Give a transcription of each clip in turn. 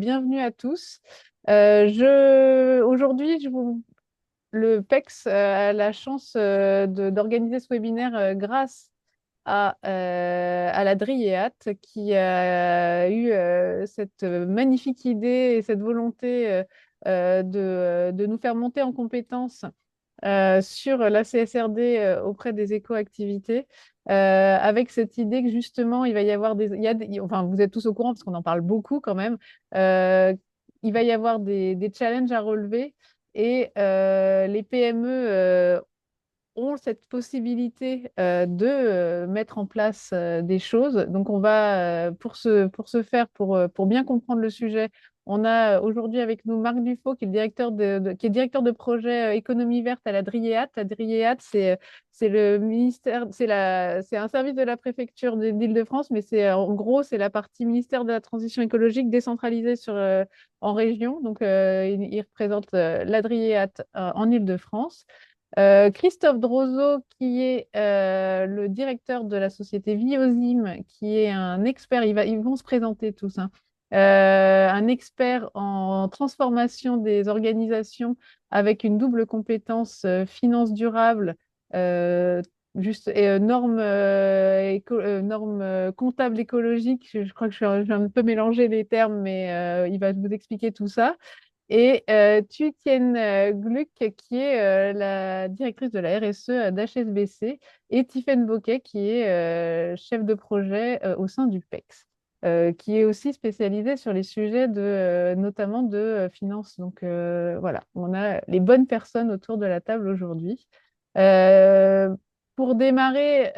Bienvenue à tous. Aujourd'hui, le PEX a la chance d'organiser ce webinaire grâce à la DRIEAT qui a eu cette magnifique idée et cette volonté de nous faire monter en compétences sur la CSRD auprès des éco-activités, avec cette idée que justement, il va y avoir enfin, vous êtes tous au courant parce qu'on en parle beaucoup quand même, euh, il va y avoir des challenges à relever et les PME ont cette possibilité de mettre en place des choses. Donc, on va, pour ce faire, pour bien comprendre le sujet, on a aujourd'hui avec nous Marc Dufaux, qui est le qui est directeur de projet économie verte à la DRIEAT. La DRIEAT, c'est le ministère, c'est un service de la préfecture d'Île-de-France, mais en gros, c'est la partie ministère de la transition écologique décentralisée en région. Donc, il représente la DRIEAT en Île-de-France. Christophe Drozo, qui est le directeur de la société Viozim, qui est un expert, ils vont se présenter tous, hein. Un expert en transformation des organisations avec une double compétence finance durable, euh, normes comptables écologiques. Je crois que je vais un peu mélanger les termes, mais il va vous expliquer tout ça. Et Tu Tien Gluck, qui est la directrice de la RSE d'HSBC, et Tiffaine Bocquet, qui est chef de projet au sein du PEX, qui est aussi spécialisée sur les sujets notamment de finance. Donc voilà, on a les bonnes personnes autour de la table aujourd'hui. Euh, pour démarrer,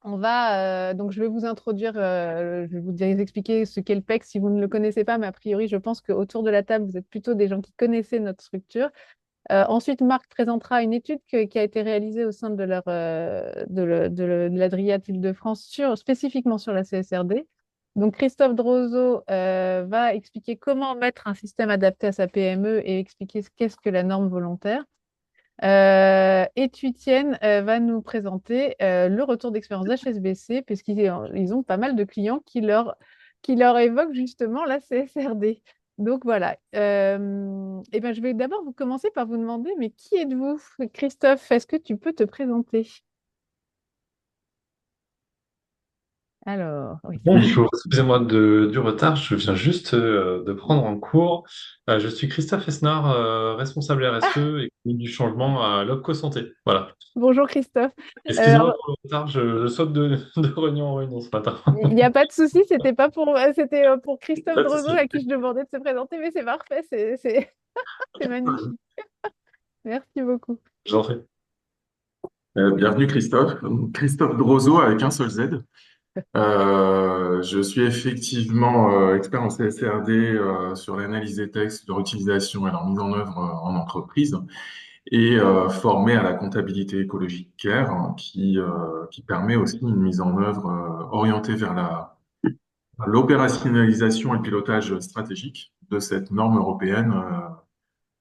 donc je vais vous introduire, je vais expliquer ce qu'est le PEC si vous ne le connaissez pas, mais a priori, je pense qu'autour de la table, vous êtes plutôt des gens qui connaissaient notre structure. Ensuite, Marc présentera une étude qui a été réalisée au sein de de la DRIAT Île-de-France spécifiquement sur la CSRD. Donc, Christophe Drozo va expliquer comment mettre un système adapté à sa PME et expliquer ce qu'est-ce que la norme volontaire. Et Tuitienne va nous présenter le retour d'expérience d'HSBC, puisqu'ils ont pas mal de clients qui leur évoquent justement la CSRD. Donc voilà. Et ben, je vais d'abord vous commencer par vous demander, mais qui êtes-vous? Christophe, est-ce que tu peux te présenter? Alors, oui. Bonjour, excusez-moi du retard, je viens juste de prendre en cours. Je suis Christophe Esnard, responsable RSE et conduite du changement à l'Opco Santé. Voilà. Bonjour Christophe. Excusez-moi Euh, pour le retard, je saute de réunion en réunion ce matin. il n'y a pas de souci, c'était pour Christophe Pas de Drozo souci. à qui je demandais de se présenter, mais c'est parfait, c'est magnifique. Merci beaucoup. J'en fais. Bienvenue Christophe. Christophe Drozo avec un seul Z. Je suis effectivement expert en CSRD sur l'analyse des textes, leur utilisation et leur mise en œuvre en entreprise et formé à la comptabilité écologique CARE qui permet aussi une mise en œuvre orientée vers l'opérationnalisation et le pilotage stratégique de cette norme européenne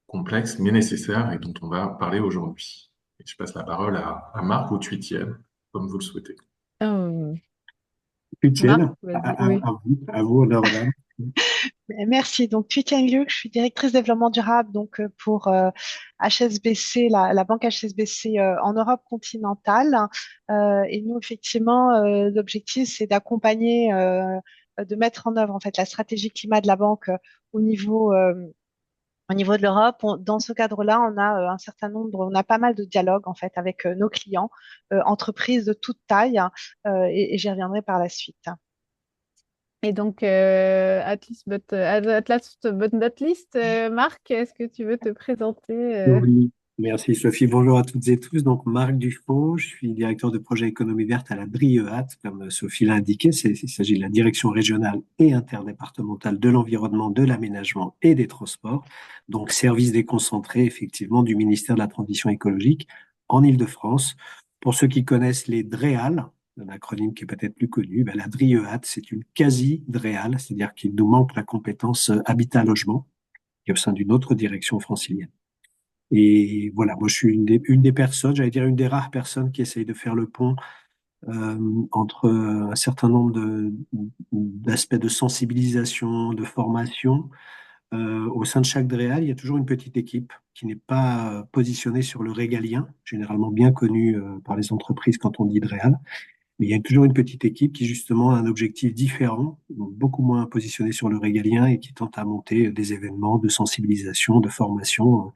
complexe mais nécessaire et dont on va parler aujourd'hui. Et je passe la parole à Marc ou Thuitienne, comme vous le souhaitez. Euh, Marc, Utile. vas-y. Oui. À vous, honneur aux dames. Merci. Donc, Tuitian Liu, je suis directrice développement durable pour HSBC, la banque HSBC en Europe continentale. Et nous, effectivement, l'objectif, c'est d'accompagner, de mettre en œuvre en fait la stratégie climat de la banque au niveau de l'Europe. Dans ce cadre-là, on a on a pas mal de dialogues en fait avec nos clients, entreprises de toute taille, et j'y reviendrai par la suite. Et donc, Atlas but not least, Marc, est-ce que tu veux te présenter Oui, merci Sophie. Bonjour à toutes et tous. Donc, Marc Dufaux, je suis directeur de projet économie verte à la DRIEAT, comme Sophie l'a indiqué. Il s'agit de la direction régionale et interdépartementale de l'environnement, de l'aménagement et des transports. Donc, service déconcentré, effectivement, du ministère de la Transition écologique en Île-de-France. Pour ceux qui connaissent les DREAL, un acronyme qui est peut-être plus connu, ben, la DRIEAT, c'est une quasi-DREAL, c'est-à-dire qu'il nous manque la compétence habitat-logement, qui est au sein d'une autre direction francilienne. Et voilà, moi je suis une des personnes, j'allais dire une des rares personnes qui essaye de faire le pont entre un certain nombre d'aspects de sensibilisation, de formation. Au sein de chaque DREAL, il y a toujours une petite équipe qui n'est pas positionnée sur le régalien, généralement bien connu par les entreprises quand on dit DREAL. Mais il y a toujours une petite équipe qui, justement, a un objectif différent, beaucoup moins positionné sur le régalien et qui tente à monter des événements de sensibilisation, de formation.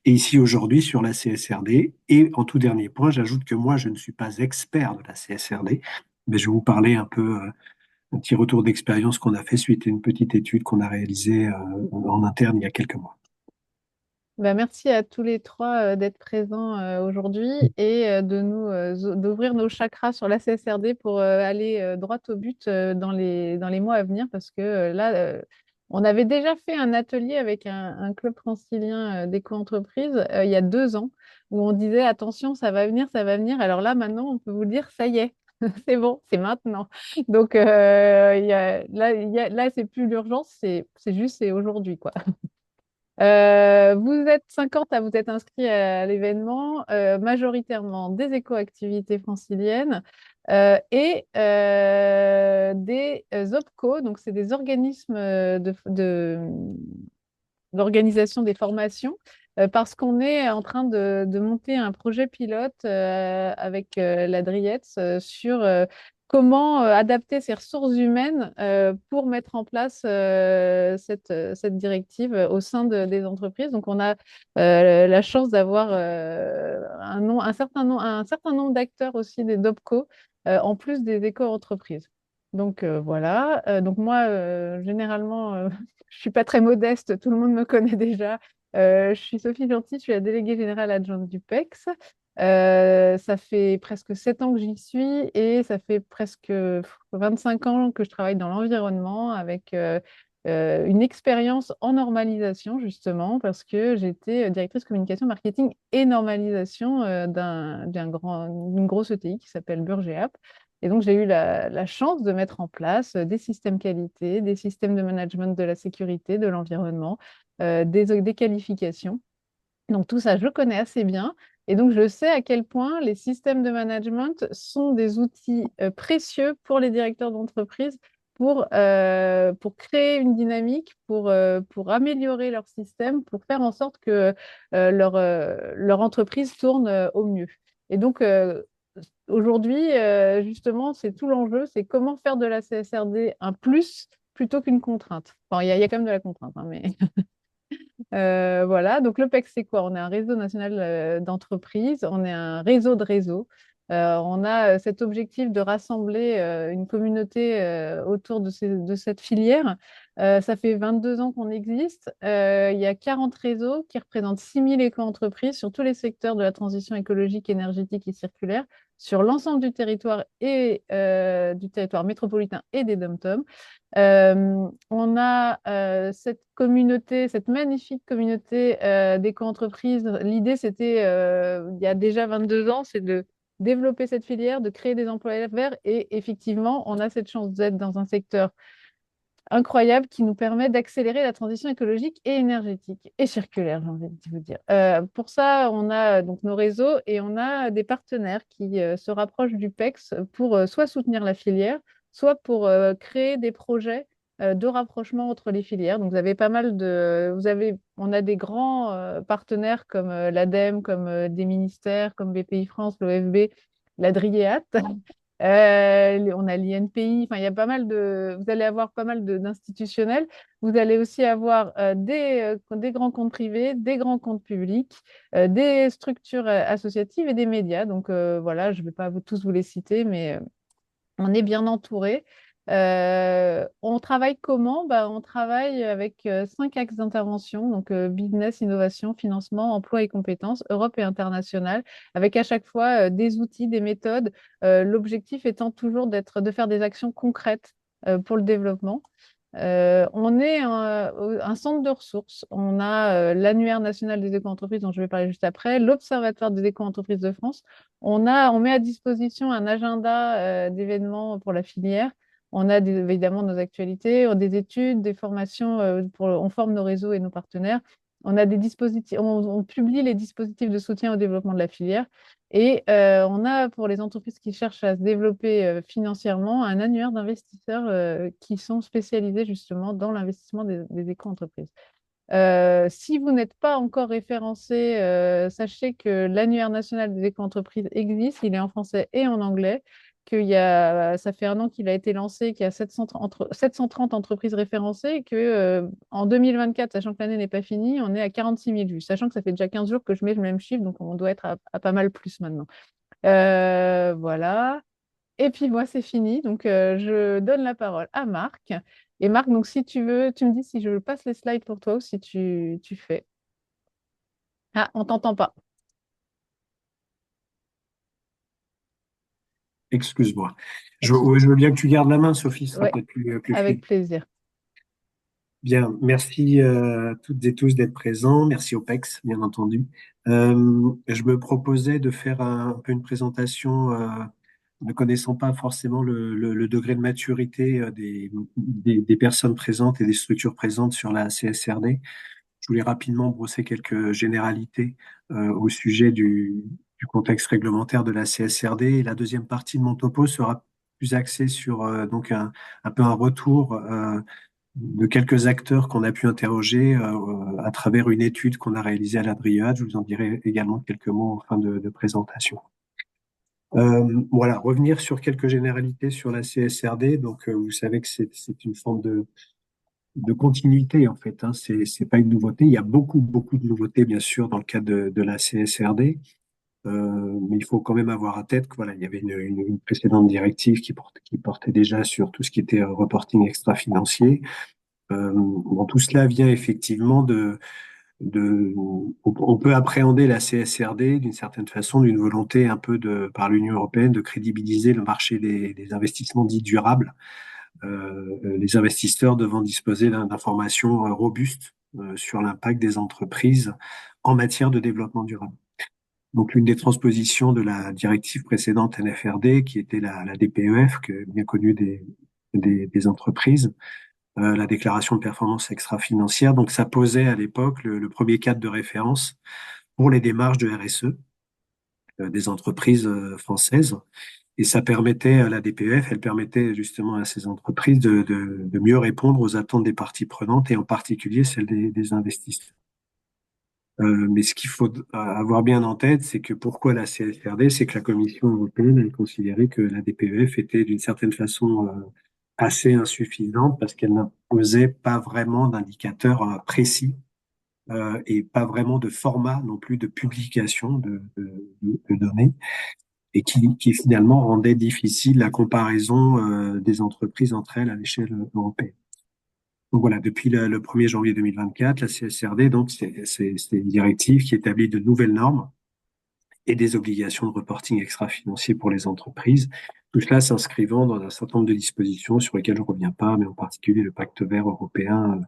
Et ici, aujourd'hui, sur la CSRD. Et en tout dernier point, j'ajoute que moi, je ne suis pas expert de la CSRD, mais je vais vous parler un peu, un petit retour d'expérience qu'on a fait suite à une petite étude qu'on a réalisée en interne il y a quelques mois. Bah, merci à tous les trois d'être présents aujourd'hui et d'ouvrir nos chakras sur la CSRD pour aller droit au but dans les mois à venir parce que on avait déjà fait un atelier avec un club francilien d'éco-entreprise il y a 2 ans où on disait attention, ça va venir, ça va venir. Alors là, maintenant, on peut vous dire ça y est. C'est bon, c'est maintenant. Donc là, c'est plus l'urgence, c'est juste, c'est aujourd'hui, quoi. Vous êtes 50 à vous être inscrits à l'événement, majoritairement des éco-activités franciliennes et des OPCO, donc c'est des organismes d'organisation des formations, parce qu'on est en train de monter un projet pilote avec la DRIETS sur comment adapter ces ressources humaines pour mettre en place cette directive au sein des entreprises. Donc, on a la chance d'avoir un certain nombre d'acteurs aussi des DOPCO, en plus des éco-entreprises. Donc, voilà. Donc, moi, généralement, je suis pas très modeste, tout le monde me connaît déjà. Je suis Sophie Gentil, je suis la déléguée générale adjointe du PEX. Ça fait presque 7 ans que j'y suis et ça fait presque 25 ans que je travaille dans l'environnement avec une expérience en normalisation justement parce que j'étais directrice communication, marketing et normalisation d'une grosse ETI qui s'appelle Burgeap. Et donc, j'ai eu la chance de mettre en place des systèmes qualité, des systèmes de management de la sécurité, de l'environnement, des qualifications. Donc, tout ça, je connais assez bien. Et donc, je sais à quel point les systèmes de management sont des outils précieux pour les directeurs d'entreprise pour créer une dynamique, pour améliorer leur système, pour faire en sorte que leur entreprise tourne au mieux. Et donc, aujourd'hui, justement, c'est tout l'enjeu, c'est comment faire de la CSRD un plus plutôt qu'une contrainte. Enfin, il y a quand même de la contrainte, hein, mais voilà. Donc, l'OPEX, c'est quoi? On est un réseau national d'entreprises, on est un réseau de réseaux. On a cet objectif de rassembler une communauté autour de cette filière. Ça fait 22 ans qu'on existe. Il y a 40 réseaux qui représentent 6000 éco-entreprises sur tous les secteurs de la transition écologique, énergétique et circulaire, sur l'ensemble du territoire et du territoire métropolitain et des DOM-TOM. On a cette communauté, cette magnifique communauté d'éco-entreprises. L'idée, c'était, il y a déjà 22 ans, c'est de développer cette filière, de créer des emplois verts. Et effectivement, on a cette chance d'être dans un secteur incroyable qui nous permet d'accélérer la transition écologique et énergétique et circulaire, j'ai envie de vous dire. Pour ça, on a donc nos réseaux et on a des partenaires qui se rapprochent du PEX pour soit soutenir la filière, soit pour créer des projets de rapprochement entre les filières. Donc, on a des grands partenaires comme l'ADEME, comme des ministères, comme BPI France, l'OFB, la DRIEAT. On a l'INPI, enfin, il y a pas mal vous allez avoir pas mal d'institutionnels. Vous allez aussi avoir des grands comptes privés, des grands comptes publics, des structures associatives et des médias. Donc voilà, je ne vais pas tous vous les citer, mais on est bien entouré. On travaille comment? On travaille avec 5 axes d'intervention, donc business, innovation, financement, emploi et compétences, Europe et international, avec à chaque fois des outils, des méthodes. L'objectif étant toujours de faire des actions concrètes pour le développement. On est un centre de ressources. On a l'annuaire national des éco-entreprises dont je vais parler juste après, l'Observatoire des éco-entreprises de France. On met à disposition un agenda d'événements pour la filière. On a évidemment nos actualités, des études, des formations, on forme nos réseaux et nos partenaires. On a des dispositifs, on publie les dispositifs de soutien au développement de la filière. Et on a, pour les entreprises qui cherchent à se développer financièrement, un annuaire d'investisseurs qui sont spécialisés justement dans l'investissement des éco-entreprises. Si vous n'êtes pas encore référencé, sachez que l'annuaire national des éco-entreprises existe, il est en français et en anglais, ça fait un an qu'il a été lancé, qu'il y a 730 entreprises référencées et que, en 2024, sachant que l'année n'est pas finie, on est à 46 000 vues, sachant que ça fait déjà 15 jours que je mets le même chiffre, donc on doit être à pas mal plus maintenant. Voilà. Et puis moi, c'est fini. Donc, je donne la parole à Marc. Et Marc, donc si tu veux, tu me dis si je passe les slides pour toi ou si tu fais. Ah, on t'entend pas. Excuse-moi. Ouais, je veux bien que tu gardes la main, Sophie, ce sera Ouais, peut-être plus avec fluide. plaisir. Bien, merci toutes et tous d'être présents. Merci OPEX, bien entendu. Je me proposais de faire un peu une présentation, ne connaissant pas forcément le degré de maturité des personnes présentes et des structures présentes sur la CSRD. Je voulais rapidement brosser quelques généralités au sujet du contexte réglementaire de la CSRD. Et la deuxième partie de mon topo sera plus axée sur donc un peu un retour de quelques acteurs qu'on a pu interroger à travers une étude qu'on a réalisée à la DRIEAD. Je vous en dirai également quelques mots en fin de présentation. Voilà, revenir sur quelques généralités sur la CSRD. Donc, vous savez que c'est une forme de continuité en fait. Hein. C'est pas une nouveauté. Il y a beaucoup de nouveautés bien sûr dans le cadre de la CSRD. Mais il faut quand même avoir à tête que voilà, il y avait une précédente directive qui portait déjà sur tout ce qui était reporting extra-financier. Bon, tout cela vient effectivement on peut appréhender la CSRD d'une certaine façon d'une volonté un peu par l'Union européenne de crédibiliser le marché des investissements dits durables, les investisseurs devant disposer d'informations robustes sur l'impact des entreprises en matière de développement durable. Donc, l'une des transpositions de la directive précédente NFRD, qui était la DPEF, bien connue des entreprises, la déclaration de performance extra-financière. Donc, ça posait à l'époque le premier cadre de référence pour les démarches de RSE des entreprises françaises. Et ça permettait à la DPEF, elle permettait justement à ces entreprises de mieux répondre aux attentes des parties prenantes et en particulier celles des investisseurs. Mais ce qu'il faut avoir bien en tête, c'est que pourquoi la CSRD, c'est que la Commission européenne a considéré que la DPEF était d'une certaine façon assez insuffisante parce qu'elle n'imposait pas vraiment d'indicateurs précis et pas vraiment de format non plus de publication de données et qui finalement rendait difficile la comparaison des entreprises entre elles à l'échelle européenne. Donc voilà, depuis le 1er janvier 2024, la CSRD, donc c'est une directive qui établit de nouvelles normes et des obligations de reporting extra-financier pour les entreprises. Tout cela s'inscrivant dans un certain nombre de dispositions sur lesquelles je ne reviens pas, mais en particulier le pacte vert européen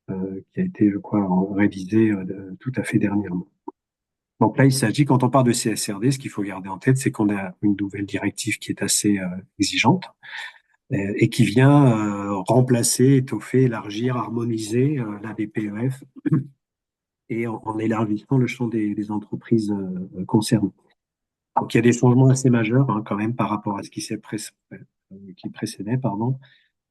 qui a été, je crois, révisé tout à fait dernièrement. Donc là, il s'agit, quand on parle de CSRD, ce qu'il faut garder en tête, c'est qu'on a une nouvelle directive qui est assez exigeante et qui vient remplacer, étoffer, élargir, harmoniser la DPEF et en élargissant le champ des entreprises concernées. Donc il y a des changements assez majeurs hein, quand même par rapport à ce qui précédait, pardon.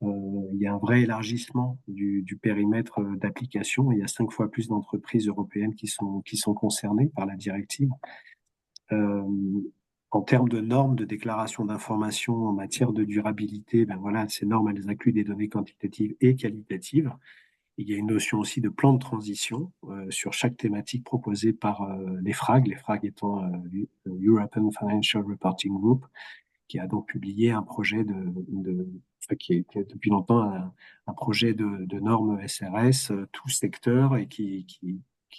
Il y a un vrai élargissement du périmètre d'application. Il y a 5 fois plus d'entreprises européennes qui sont concernées par la directive. Euh, En termes de normes de déclaration d'information en matière de durabilité, ben voilà, ces normes, elles incluent des données quantitatives et qualitatives. Il y a une notion aussi de plan de transition sur chaque thématique proposée par les FRAG étant European Financial Reporting Group, qui a donc publié un projet enfin, qui est depuis longtemps un projet de normes SRS, tout secteur, et qui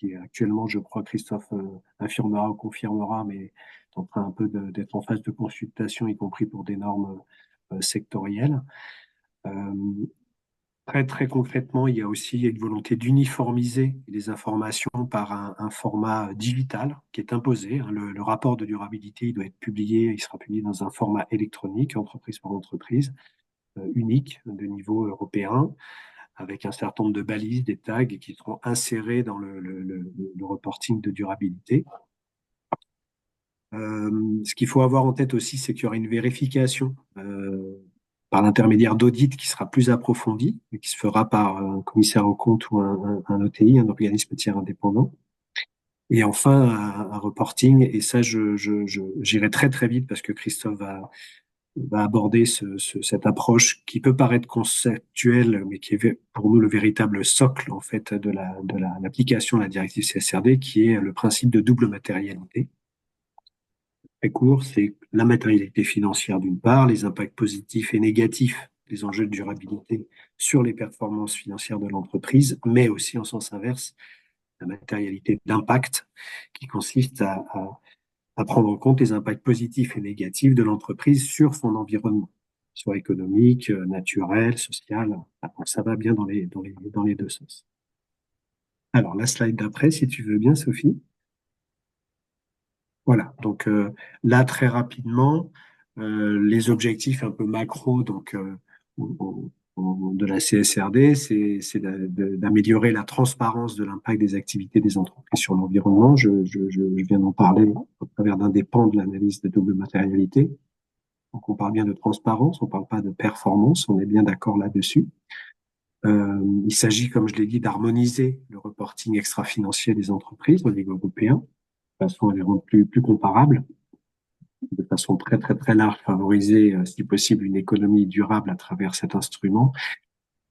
est actuellement, je crois, Christophe affirmera ou confirmera, mais est en train un peu d'être en phase de consultation, y compris pour des normes sectorielles. Euh, très concrètement, il y a aussi une volonté d'uniformiser les informations par un format digital qui est imposé. Hein. Le rapport de durabilité, il doit être publié, il sera publié dans un format électronique, entreprise par entreprise, unique de niveau européen, avec un certain nombre de balises, des tags qui seront insérés dans le reporting de durabilité. Ce qu'il faut avoir en tête aussi, c'est qu'il y aura une vérification par l'intermédiaire d'audit qui sera plus approfondie, et qui se fera par un commissaire aux comptes ou un OTI, un organisme tiers indépendant. Et enfin, un reporting, et ça, j'irai très très vite parce que Christophe va aborder cette approche qui peut paraître conceptuelle, mais qui est pour nous le véritable socle en fait l'application de la directive CSRD, qui est le principe de double matérialité. Très court, c'est la matérialité financière d'une part, les impacts positifs et négatifs des enjeux de durabilité sur les performances financières de l'entreprise, mais aussi en sens inverse, la matérialité d'impact qui consiste à prendre en compte les impacts positifs et négatifs de l'entreprise sur son environnement, soit économique, naturel, social. Donc ça va bien dans les deux sens. Alors, la slide d'après, si tu veux bien, Sophie. Voilà, donc là, très rapidement, les objectifs un peu macro de la CSRD, c'est d'améliorer la transparence de l'impact des activités des entreprises sur l'environnement. Je viens d'en parler au travers d'un des pans de l'analyse de double matérialité. Donc, on parle bien de transparence, on ne parle pas de performance, on est bien d'accord là-dessus. Il s'agit, comme je l'ai dit, d'harmoniser le reporting extra-financier des entreprises au niveau européen de façon à les rendre plus comparables, de façon très très très large, favoriser, si possible, une économie durable à travers cet instrument,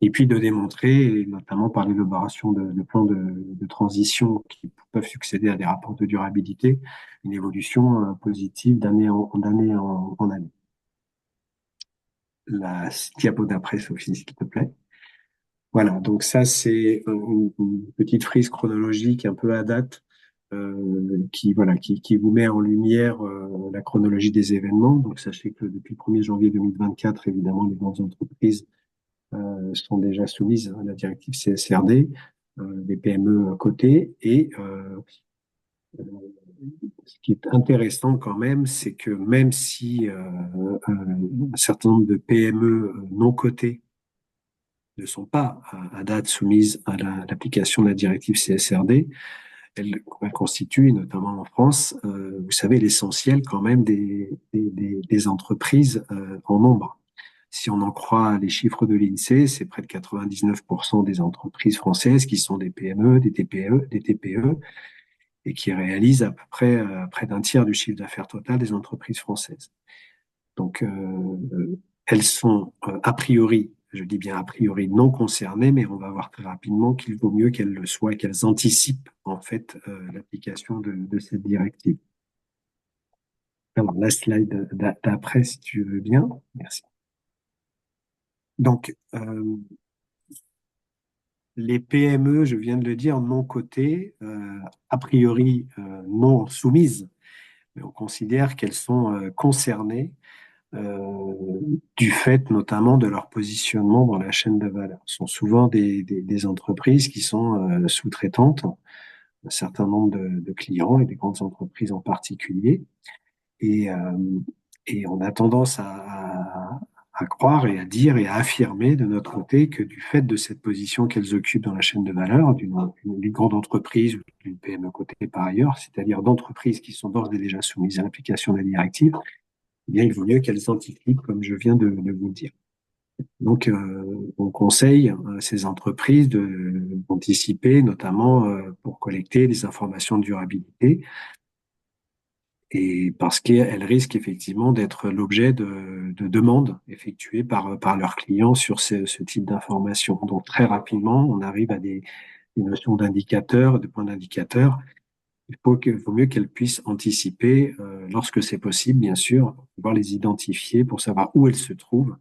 et puis de démontrer, et notamment par l'élaboration de plans de transition qui peuvent succéder à des rapports de durabilité, une évolution positive d'année en année. La diapo d'après, Sophie, s'il te plaît. Voilà, donc ça c'est une petite frise chronologique un peu à date qui vous met en lumière la chronologie des événements. Donc sachez que depuis le 1er janvier 2024, évidemment, les grandes entreprises sont déjà soumises à la directive CSRD, les PME cotées. Et ce qui est intéressant quand même, c'est que même si un certain nombre de PME non cotées ne sont pas à date soumises à l'application de la directive CSRD, elle constitue, notamment en France, vous savez, l'essentiel quand même des entreprises en nombre. Si on en croit les chiffres de l'INSEE, c'est près de 99% des entreprises françaises qui sont des PME, des TPE, et qui réalisent à peu près près d'un tiers du chiffre d'affaires total des entreprises françaises. Donc, elles sont a priori, je dis bien a priori, non concernées, mais on va voir très rapidement qu'il vaut mieux qu'elles le soient et qu'elles anticipent en fait l'application de cette directive. Alors, la slide d'après, si tu veux bien. Merci. Donc, les PME, je viens de le dire, non cotées, a priori non soumises, mais on considère qu'elles sont concernées du fait notamment de leur positionnement dans la chaîne de valeur. Ce sont souvent des entreprises qui sont sous-traitantes, un certain nombre de clients et des grandes entreprises en particulier. Et, et on a tendance à croire et à dire et à affirmer de notre côté que du fait de cette position qu'elles occupent dans la chaîne de valeur d'une grande entreprise ou d'une PME cotée par ailleurs, c'est-à-dire d'entreprises qui sont d'ores et déjà soumises à l'application de la directive, eh bien, il vaut mieux qu'elles anticipent, comme je viens de vous le dire. Donc, on conseille à ces entreprises d'anticiper, notamment pour collecter des informations de durabilité, et parce qu'elles risquent effectivement d'être l'objet de demandes effectuées par leurs clients sur ce type d'informations. Donc, très rapidement, on arrive à des notions d'indicateurs, de points d'indicateurs. Il vaut mieux qu'elles puissent anticiper, lorsque c'est possible, bien sûr, pouvoir les identifier pour savoir où elles se trouvent,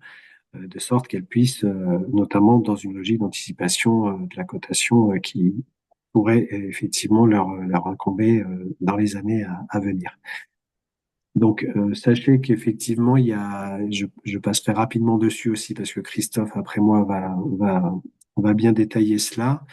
de sorte qu'elles puissent, notamment dans une logique d'anticipation de la cotation qui pourrait effectivement leur incomber dans les années à venir. Donc, sachez qu'effectivement, je passerai rapidement dessus aussi parce que Christophe, après moi, va bien détailler cela.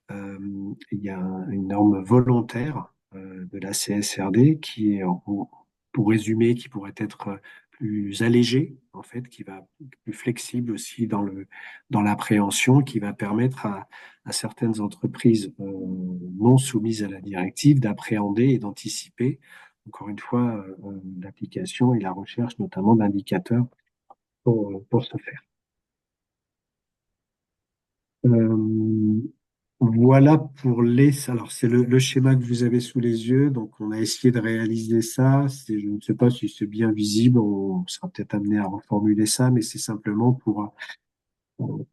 Il y a une norme volontaire de la CSRD qui est, pour résumer, qui pourrait être plus allégée, en fait, qui va être plus flexible aussi dans l'appréhension, qui va permettre à certaines entreprises non soumises à la directive d'appréhender et d'anticiper encore une fois, l'application et la recherche notamment d'indicateurs pour ce faire. Euh, voilà pour les. Alors, c'est le schéma que vous avez sous les yeux. Donc, on a essayé de réaliser ça. Je ne sais pas si c'est bien visible. On sera peut-être amené à reformuler ça, mais c'est simplement pour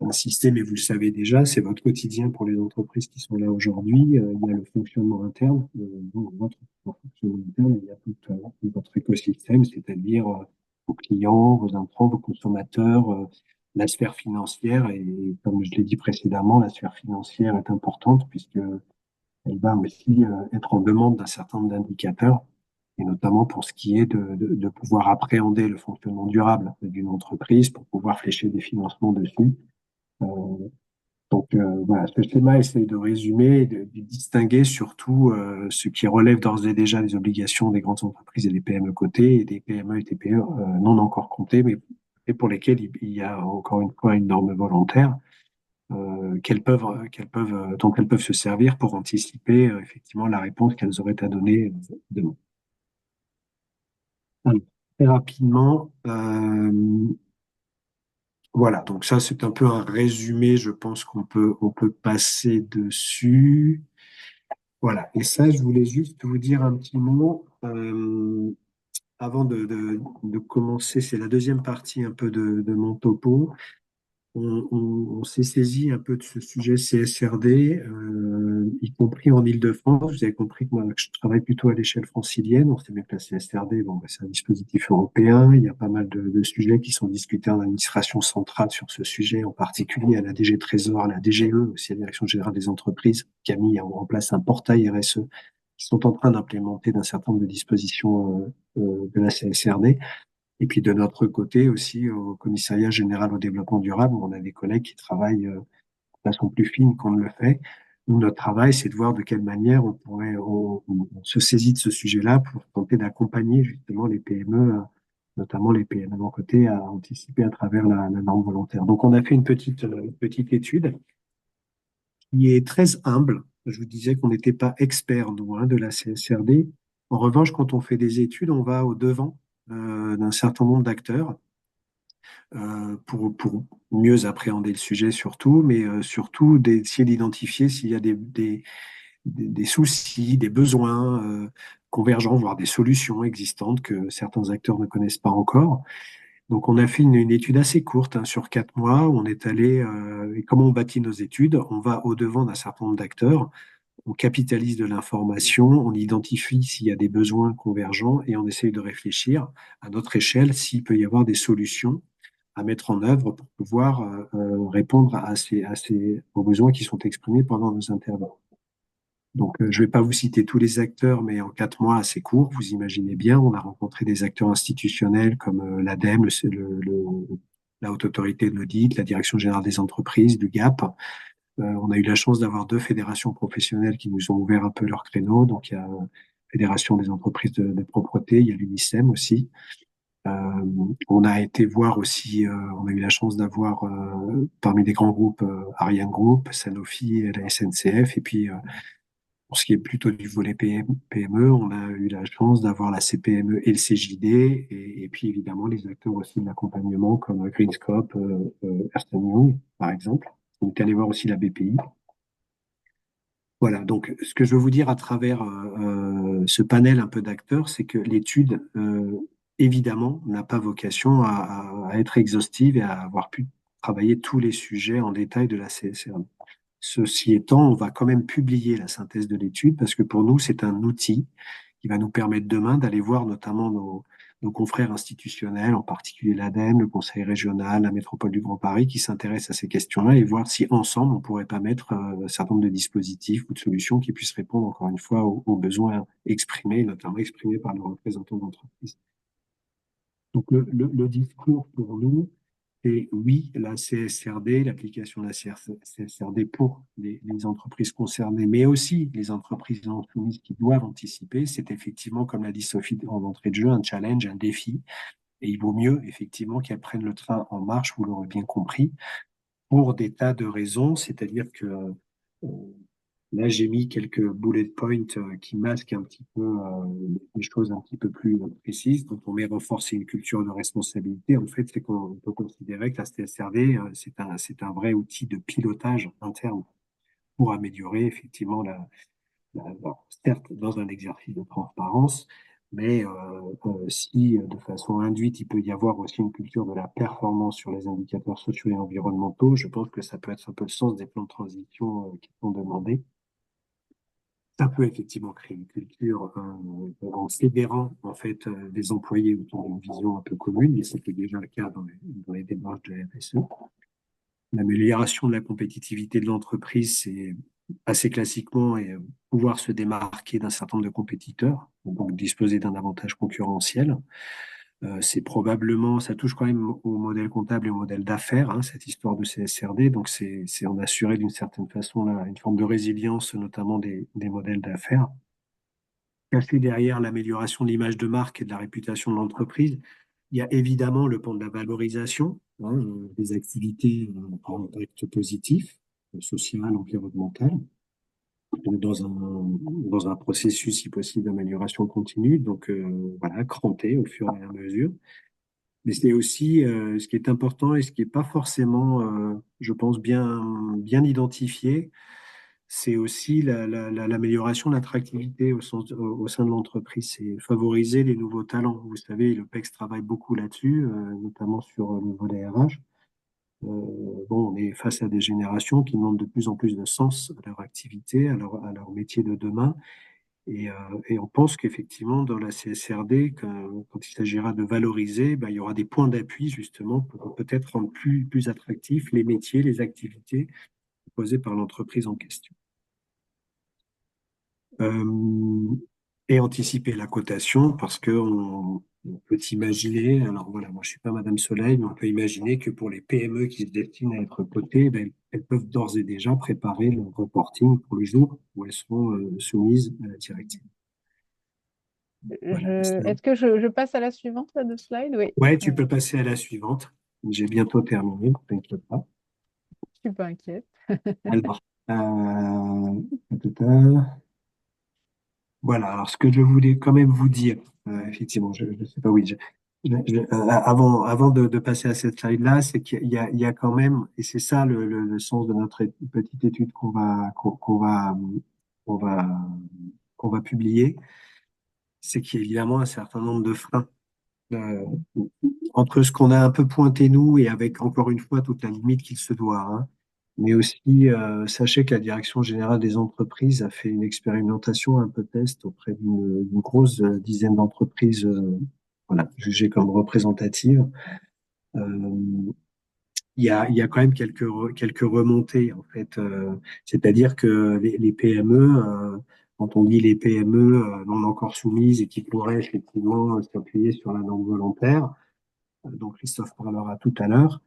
insister. Mais vous le savez déjà, c'est votre quotidien pour les entreprises qui sont là aujourd'hui. Il y a le fonctionnement interne. Dans votre fonctionnement interne, il y a tout votre écosystème, c'est-à-dire vos clients, vos intrants, vos consommateurs, la sphère financière. Et comme je l'ai dit précédemment, la sphère financière est importante puisque elle va aussi être en demande d'un certain nombre d'indicateurs, et notamment pour ce qui est de pouvoir appréhender le fonctionnement durable d'une entreprise pour pouvoir flécher des financements dessus. Euh, voilà, ce schéma essaye de résumer, de distinguer surtout ce qui relève d'ores et déjà des obligations des grandes entreprises et des PME cotées et des PME et TPE non encore comptées, mais et pour lesquelles il y a encore une fois une norme volontaire dont elles peuvent se servir pour anticiper effectivement la réponse qu'elles auraient à donner demain. Alors, très rapidement, voilà, donc ça c'est un peu un résumé, je pense qu'on peut passer dessus. Voilà, et ça je voulais juste vous dire un petit mot avant de commencer, c'est la deuxième partie un peu de mon topo. On s'est saisi un peu de ce sujet CSRD, y compris en Île-de-France. Vous avez compris que moi, je travaille plutôt à l'échelle francilienne. On sait bien que la CSRD, bon, bah, c'est un dispositif européen. Il y a pas mal de sujets qui sont discutés en administration centrale sur ce sujet, en particulier à la DG Trésor, à la DGE, aussi à la Direction générale des entreprises, qui a mis en place un portail RSE, qui sont en train d'implémenter d'un certain nombre de dispositions de la CSRD. Et puis de notre côté aussi, au Commissariat général au développement durable, on a des collègues qui travaillent de façon plus fine qu'on ne le fait. Nous, notre travail, c'est de voir de quelle manière on se saisit de ce sujet-là pour tenter d'accompagner justement les PME, notamment les PME non cotées, à anticiper à travers la norme volontaire. Donc, on a fait une petite étude qui est très humble. Je vous disais qu'on n'était pas experts, nous, de la CSRD. En revanche, quand on fait des études, on va au-devant d'un certain nombre d'acteurs pour mieux appréhender le sujet surtout, mais surtout d'essayer d'identifier s'il y a des soucis, des besoins convergents, voire des solutions existantes que certains acteurs ne connaissent pas encore. Donc, on a fait une étude assez courte, sur 4 mois, où on est allé, et comment on bâtit nos études, on va au-devant d'un certain nombre d'acteurs, on capitalise de l'information, on identifie s'il y a des besoins convergents et on essaye de réfléchir à notre échelle s'il peut y avoir des solutions à mettre en œuvre pour pouvoir répondre aux besoins qui sont exprimés pendant nos interventions. Donc, je ne vais pas vous citer tous les acteurs, mais en 4 mois assez courts, vous imaginez bien, on a rencontré des acteurs institutionnels comme l'ADEME, la Haute Autorité de l'Audit, la Direction générale des entreprises, du GAP. On a eu la chance d'avoir 2 fédérations professionnelles qui nous ont ouvert un peu leur créneau. Donc, il y a la Fédération des entreprises de propreté, il y a l'UNICEM aussi. On a été voir aussi, on a eu la chance d'avoir parmi des grands groupes Ariane Group, Sanofi et la SNCF. Et puis, pour ce qui est plutôt du volet PME, on a eu la chance d'avoir la CPME et le CJD, et puis évidemment les acteurs aussi de l'accompagnement comme Greenscope, Ernst Young, par exemple. On est allé voir aussi la BPI. Voilà, donc ce que je veux vous dire à travers ce panel un peu d'acteurs, c'est que l'étude, évidemment, n'a pas vocation à être exhaustive et à avoir pu travailler tous les sujets en détail de la CSRD. Ceci étant, on va quand même publier la synthèse de l'étude parce que pour nous, c'est un outil qui va nous permettre demain d'aller voir notamment nos confrères institutionnels, en particulier l'ADEME, le Conseil régional, la métropole du Grand Paris, qui s'intéressent à ces questions-là et voir si ensemble, on ne pourrait pas mettre un certain nombre de dispositifs ou de solutions qui puissent répondre encore une fois aux besoins exprimés, notamment exprimés par nos représentants d'entreprise. Donc le discours pour nous, et oui, la CSRD, l'application de la CSRD pour les entreprises concernées, mais aussi les entreprises non soumises qui doivent anticiper, c'est effectivement, comme l'a dit Sophie en entrée de jeu, un challenge, un défi. Et il vaut mieux, effectivement, qu'elles prennent le train en marche, vous l'aurez bien compris, pour des tas de raisons. C'est-à-dire que là, j'ai mis quelques bullet points qui masquent un petit peu des choses un petit peu plus précises. Quand on met renforcer une culture de responsabilité, en fait, c'est qu'on peut considérer que la CSRD, c'est un vrai outil de pilotage interne pour améliorer effectivement bon, certes dans un exercice de transparence, mais si de façon induite, il peut y avoir aussi une culture de la performance sur les indicateurs sociaux et environnementaux, je pense que ça peut être un peu le sens des plans de transition qui sont demandés. Ça peut effectivement créer une culture en fédérant en fait des employés autour d'une vision un peu commune, et c'était déjà le cas dans les démarches de la RSE. L'amélioration de la compétitivité de l'entreprise, c'est assez classiquement pouvoir se démarquer d'un certain nombre de compétiteurs, donc disposer d'un avantage concurrentiel. C'est probablement, ça touche quand même au modèle comptable et au modèle d'affaires, hein, cette histoire de CSRD. Donc, c'est en assurer d'une certaine façon là, une forme de résilience, notamment des modèles d'affaires. Caché derrière l'amélioration de l'image de marque et de la réputation de l'entreprise, il y a évidemment le pan de la valorisation, hein, des activités à impact positif, social, environnemental, donc dans un processus, si possible, d'amélioration continue. Donc, voilà, cranter au fur et à mesure. Mais c'est aussi ce qui est important et ce qui n'est pas forcément, je pense, bien identifié, c'est aussi l'amélioration de l'attractivité au sein de l'entreprise. C'est favoriser les nouveaux talents. Vous savez, le PEX travaille beaucoup là-dessus, notamment sur le volet RH. Bon, on est face à des générations qui demandent de plus en plus de sens à leur activité, à leur métier de demain. Et on pense qu'effectivement, dans la CSRD, quand il s'agira de valoriser, ben, il y aura des points d'appui justement pour peut-être rendre plus attractifs les métiers, les activités proposées par l'entreprise en question. Et anticiper la cotation parce que on peut imaginer, alors voilà, moi je suis pas Madame Soleil, mais on peut imaginer que pour les PME qui se destinent à être cotées, ben, elles peuvent d'ores et déjà préparer leur reporting pour le jour où elles seront soumises à la directive. Voilà. Est-ce que je passe à la suivante là, de slide? Oui. Ouais, tu peux passer à la suivante. J'ai bientôt terminé, ne t'inquiète pas. Je suis pas inquiète. Alors, voilà, alors ce que je voulais quand même vous dire, effectivement, je ne sais pas, oui, avant de passer à cette slide-là, c'est il y a quand même, et c'est ça le sens de notre petite étude qu'on va, qu'on va publier, c'est qu'il y a évidemment un certain nombre de freins. Euh, Entre ce qu'on a un peu pointé nous et avec encore une fois toute la limite qu'il se doit, hein. Mais aussi, sachez que la Direction générale des entreprises a fait une expérimentation, un peu test auprès d'une grosse dizaine d'entreprises, voilà, jugées comme représentatives. Euh, il y a quand même quelques remontées en fait. C'est-à-dire que les PME, quand on dit les PME non encore soumises et qui pourraient effectivement s'appuyer sur la norme volontaire, dont Christophe parlera tout à l'heure.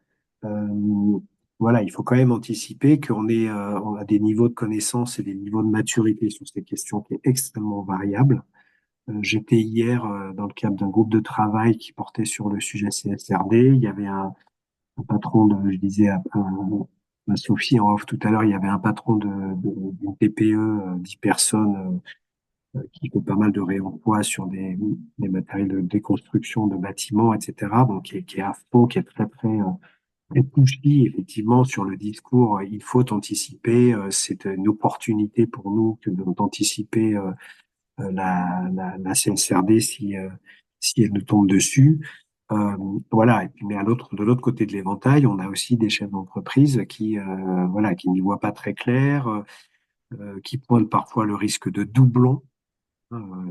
Voilà, il faut quand même anticiper on a des niveaux de connaissances et des niveaux de maturité sur ces questions qui est extrêmement variable. J'étais hier dans le cadre d'un groupe de travail qui portait sur le sujet CSRD. Il y avait un patron je disais à Sophie en off tout à l'heure, il y avait un patron d'une TPE, 10 personnes, qui fait pas mal de réemploi sur des matériels de déconstruction de bâtiments, etc. Donc, qui est à fond, qui est très pushy, effectivement, sur le discours. Il faut anticiper. C'est une opportunité pour nous d'anticiper la CSRD si elle nous tombe dessus. Voilà. Et puis, mais de l'autre côté de l'éventail, on a aussi des chefs d'entreprise voilà, qui n'y voient pas très clair, qui pointent parfois le risque de doublons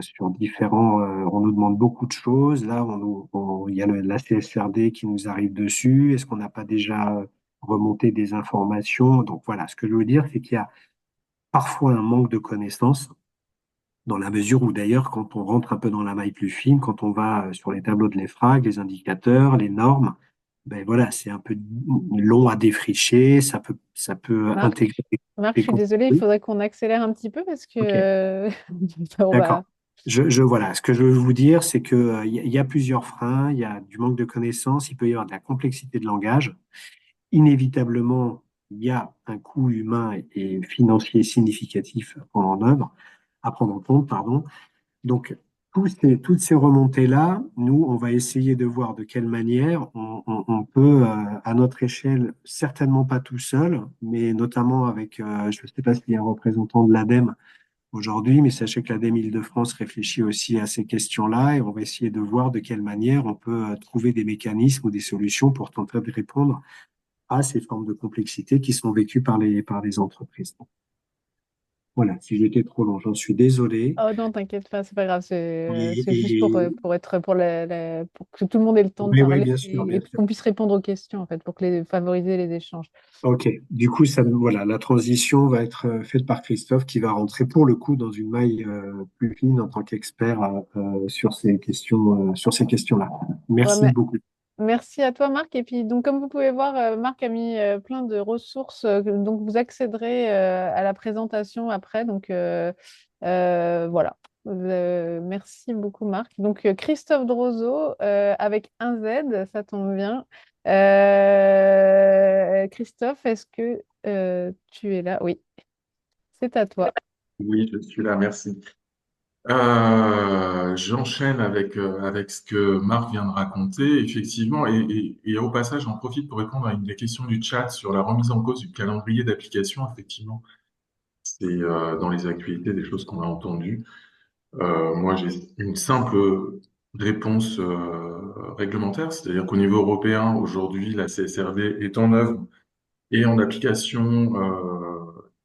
sur différents. On nous demande beaucoup de choses. Là, il y a la CSRD qui nous arrive dessus. Est-ce qu'on n'a pas déjà remonté des informations? Donc voilà, ce que je veux dire, c'est qu'il y a parfois un manque de connaissances, dans la mesure où d'ailleurs, quand on rentre un peu dans la maille plus fine, quand on va sur les tableaux de l'EFRAG, les indicateurs, les normes, ben voilà, c'est un peu long à défricher. Ça peut Marc, intégrer Marc, je des suis désolée, il concepts. faudrait qu'on accélère un petit peu parce que Ok. on D'accord. va. Voilà. Ce que je veux vous dire, c'est que, il y a plusieurs freins. Il y a du manque de connaissances. Il peut y avoir de la complexité de langage. Inévitablement, il y a un coût humain et financier significatif à prendre en compte, pardon. Donc, toutes ces remontées-là, nous, on va essayer de voir de quelle manière on peut, à notre échelle, certainement pas tout seul, mais notamment avec, je ne sais pas s'il y a un représentant de l'ADEME aujourd'hui, mais sachez que l'ADEME Île-de-France réfléchit aussi à ces questions-là et on va essayer de voir de quelle manière on peut trouver des mécanismes ou des solutions pour tenter de répondre à ces formes de complexité qui sont vécues par les entreprises. Voilà, si j'étais trop long, j'en suis désolé. Oh non, t'inquiète pas, c'est pas grave. Et, C'est juste et- pour être pour que tout le monde ait le temps de oui, oui, parler bien sûr, bien et sûr. qu'on puisse répondre aux questions, en fait, pour favoriser les échanges. Ok, du coup, voilà, la transition va être faite par Christophe qui va rentrer pour le coup dans une maille plus fine en tant qu'expert sur ces questions-là. Ouais, Merci beaucoup. merci à toi, Marc. Et puis, donc, comme vous pouvez voir, Marc a mis plein de ressources. Donc, vous accéderez à la présentation après. Donc, voilà. Merci beaucoup, Marc. Donc, Christophe Drozo, avec un Z, ça tombe bien. Christophe, est-ce que tu es là? Oui, c'est à toi. Oui, je suis là, merci. J'enchaîne avec ce que Marc vient de raconter, effectivement, et au passage, j'en profite pour répondre à une des questions du chat sur la remise en cause du calendrier d'application. Effectivement, c'est dans les actualités des choses qu'on a entendues. Moi, j'ai une simple réponse réglementaire, c'est-à-dire qu'au niveau européen, aujourd'hui, la CSRD est en œuvre et en application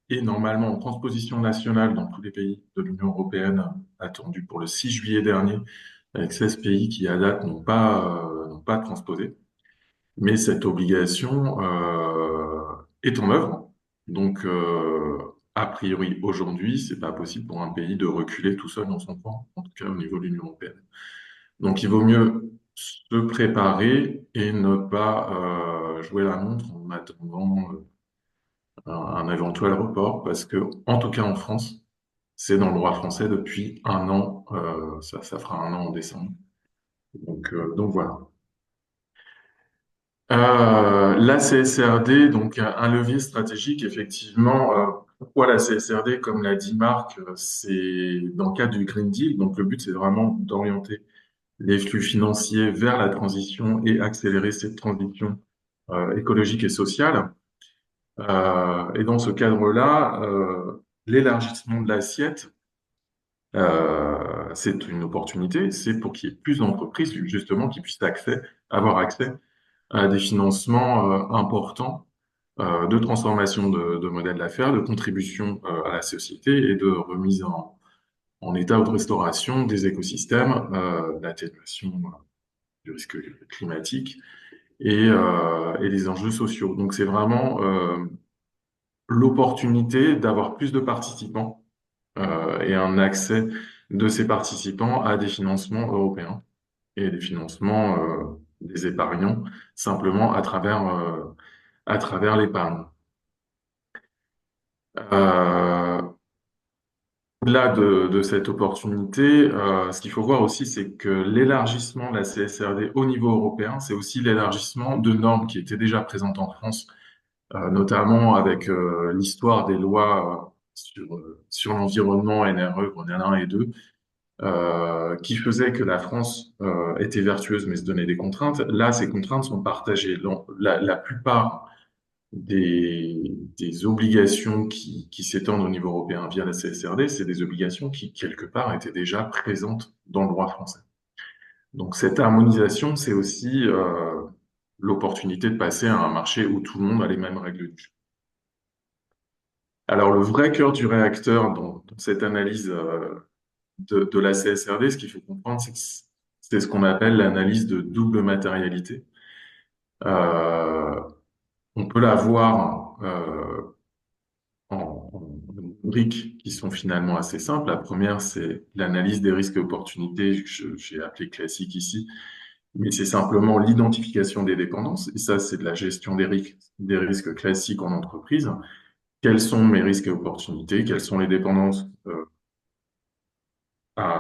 et normalement en transposition nationale dans tous les pays de l'Union européenne, attendu pour le 6 juillet dernier, avec 16 pays qui, à date, n'ont pas transposé. Mais cette obligation est en œuvre. Donc, a priori, aujourd'hui, c'est pas possible pour un pays de reculer tout seul dans son coin, en tout cas au niveau de l'Union européenne. Donc, il vaut mieux se préparer et ne pas jouer la montre en attendant un éventuel report, parce que, en tout cas en France, c'est dans le droit français depuis un an, ça fera un an en décembre. Donc voilà. La CSRD, donc un levier stratégique, effectivement. Pourquoi la CSRD, comme l'a dit Marc, c'est dans le cadre du Green Deal. Donc le but, c'est vraiment d'orienter les flux financiers vers la transition et accélérer cette transition écologique et sociale. Et dans ce cadre-là, l'élargissement de l'assiette, c'est une opportunité. C'est pour qu'il y ait plus d'entreprises, justement, qui puissent avoir accès à des financements importants de transformation de modèles d'affaires, de contribution à la société et de remise en état ou de restauration des écosystèmes, d'atténuation du risque climatique et des enjeux sociaux. Donc c'est vraiment l'opportunité d'avoir plus de participants et un accès de ces participants à des financements européens et des financements des épargnants simplement à travers l'épargne. Au-delà de cette opportunité, ce qu'il faut voir aussi, c'est que l'élargissement de la CSRD au niveau européen, c'est aussi l'élargissement de normes qui étaient déjà présentes en France, notamment avec l'histoire des lois sur l'environnement NRE, Grenelle 1 et 2, qui faisait que la France était vertueuse mais se donnait des contraintes. Là, ces contraintes sont partagées. La plupart des obligations qui s'étendent au niveau européen via la CSRD, c'est des obligations qui, quelque part, étaient déjà présentes dans le droit français. Donc cette harmonisation, c'est aussi l'opportunité de passer à un marché où tout le monde a les mêmes règles du jeu. Alors le vrai cœur du réacteur dans cette analyse de la CSRD, ce qu'il faut comprendre, c'est ce qu'on appelle l'analyse de double matérialité. On peut la voir en briques qui sont finalement assez simples. La première, c'est l'analyse des risques et opportunités, que j'ai appelé classique ici, mais c'est simplement l'identification des dépendances. Et ça, c'est de la gestion des risques classiques en entreprise. Quels sont mes risques et opportunités? Quelles sont les dépendances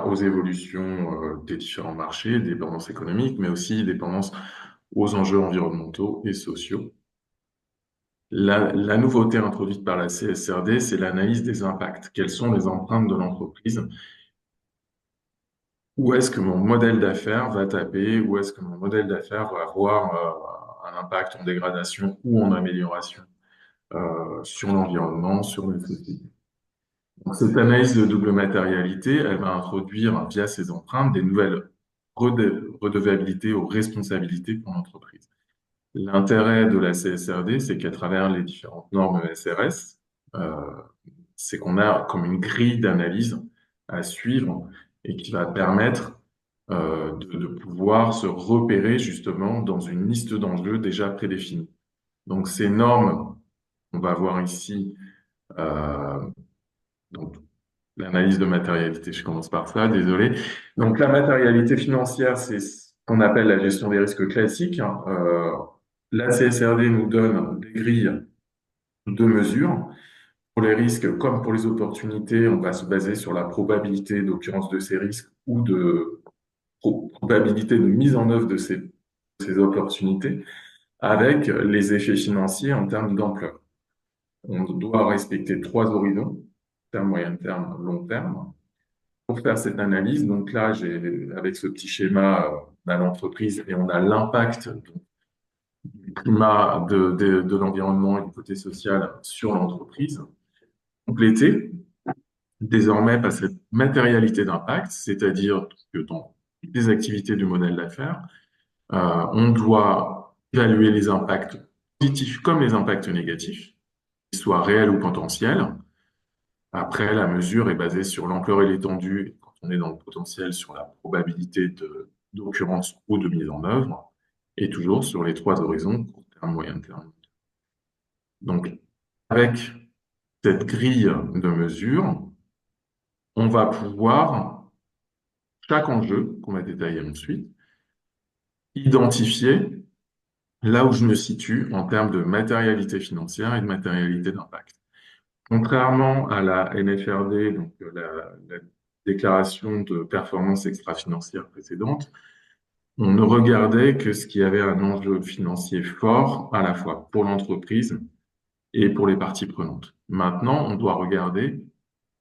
aux évolutions des différents marchés, dépendances économiques, mais aussi dépendances aux enjeux environnementaux et sociaux. La nouveauté introduite par la CSRD, c'est l'analyse des impacts. Quelles sont les empreintes de l'entreprise? Où est-ce que mon modèle d'affaires va taper? Où est-ce que mon modèle d'affaires va avoir un impact en dégradation ou en amélioration sur l'environnement, sur les sociétés? Donc, cette analyse de double matérialité, elle va introduire via ces empreintes des nouvelles redevabilités ou responsabilités pour l'entreprise. L'intérêt de la CSRD, c'est qu'à travers les différentes normes SRS, euh, c'est qu'on a comme une grille d'analyse à suivre et qui va permettre de pouvoir se repérer justement dans une liste d'enjeux déjà prédéfinie. Donc ces normes, on va voir ici euh, donc, l'analyse de matérialité, je commence par ça, désolé. Donc la matérialité financière, c'est ce qu'on appelle la gestion des risques classiques, hein. La CSRD nous donne des grilles de mesure. Pour les risques comme pour les opportunités, on va se baser sur la probabilité d'occurrence de ces risques ou de probabilité de mise en œuvre de ces opportunités avec les effets financiers en termes d'ampleur. On doit respecter trois horizons, terme, moyen terme, long terme, pour faire cette analyse. Donc là, avec ce petit schéma, on a l'entreprise et on a l'impact du climat, de l'environnement et du côté social sur l'entreprise. Complété désormais par cette matérialité d'impact, c'est-à-dire que dans les activités du modèle d'affaires, on doit évaluer les impacts positifs comme les impacts négatifs, qu'ils soient réels ou potentiels. Après, la mesure est basée sur l'ampleur et l'étendue, quand on est dans le potentiel, sur la probabilité d'occurrence ou de mise en œuvre, et toujours sur les trois horizons, court terme, moyen terme. Donc, avec cette grille de mesure, on va pouvoir, chaque enjeu qu'on va détailler ensuite, identifier là où je me situe en termes de matérialité financière et de matérialité d'impact. Contrairement à la NFRD, donc la déclaration de performance extra-financière précédente, on ne regardait que ce qui avait un enjeu financier fort à la fois pour l'entreprise et pour les parties prenantes. Maintenant, on doit regarder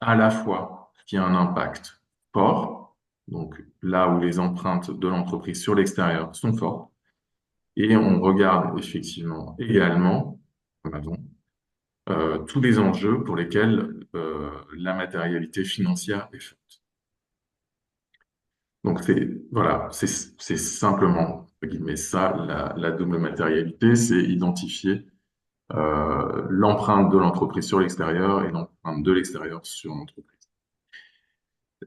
à la fois ce qui a un impact fort, donc là où les empreintes de l'entreprise sur l'extérieur sont fortes, et on regarde effectivement également, comme avant, tous les enjeux pour lesquels la matérialité financière est forte. Donc voilà, c'est simplement, entre guillemets, ça, la double matérialité, c'est identifier l'empreinte de l'entreprise sur l'extérieur et l'empreinte de l'extérieur sur l'entreprise.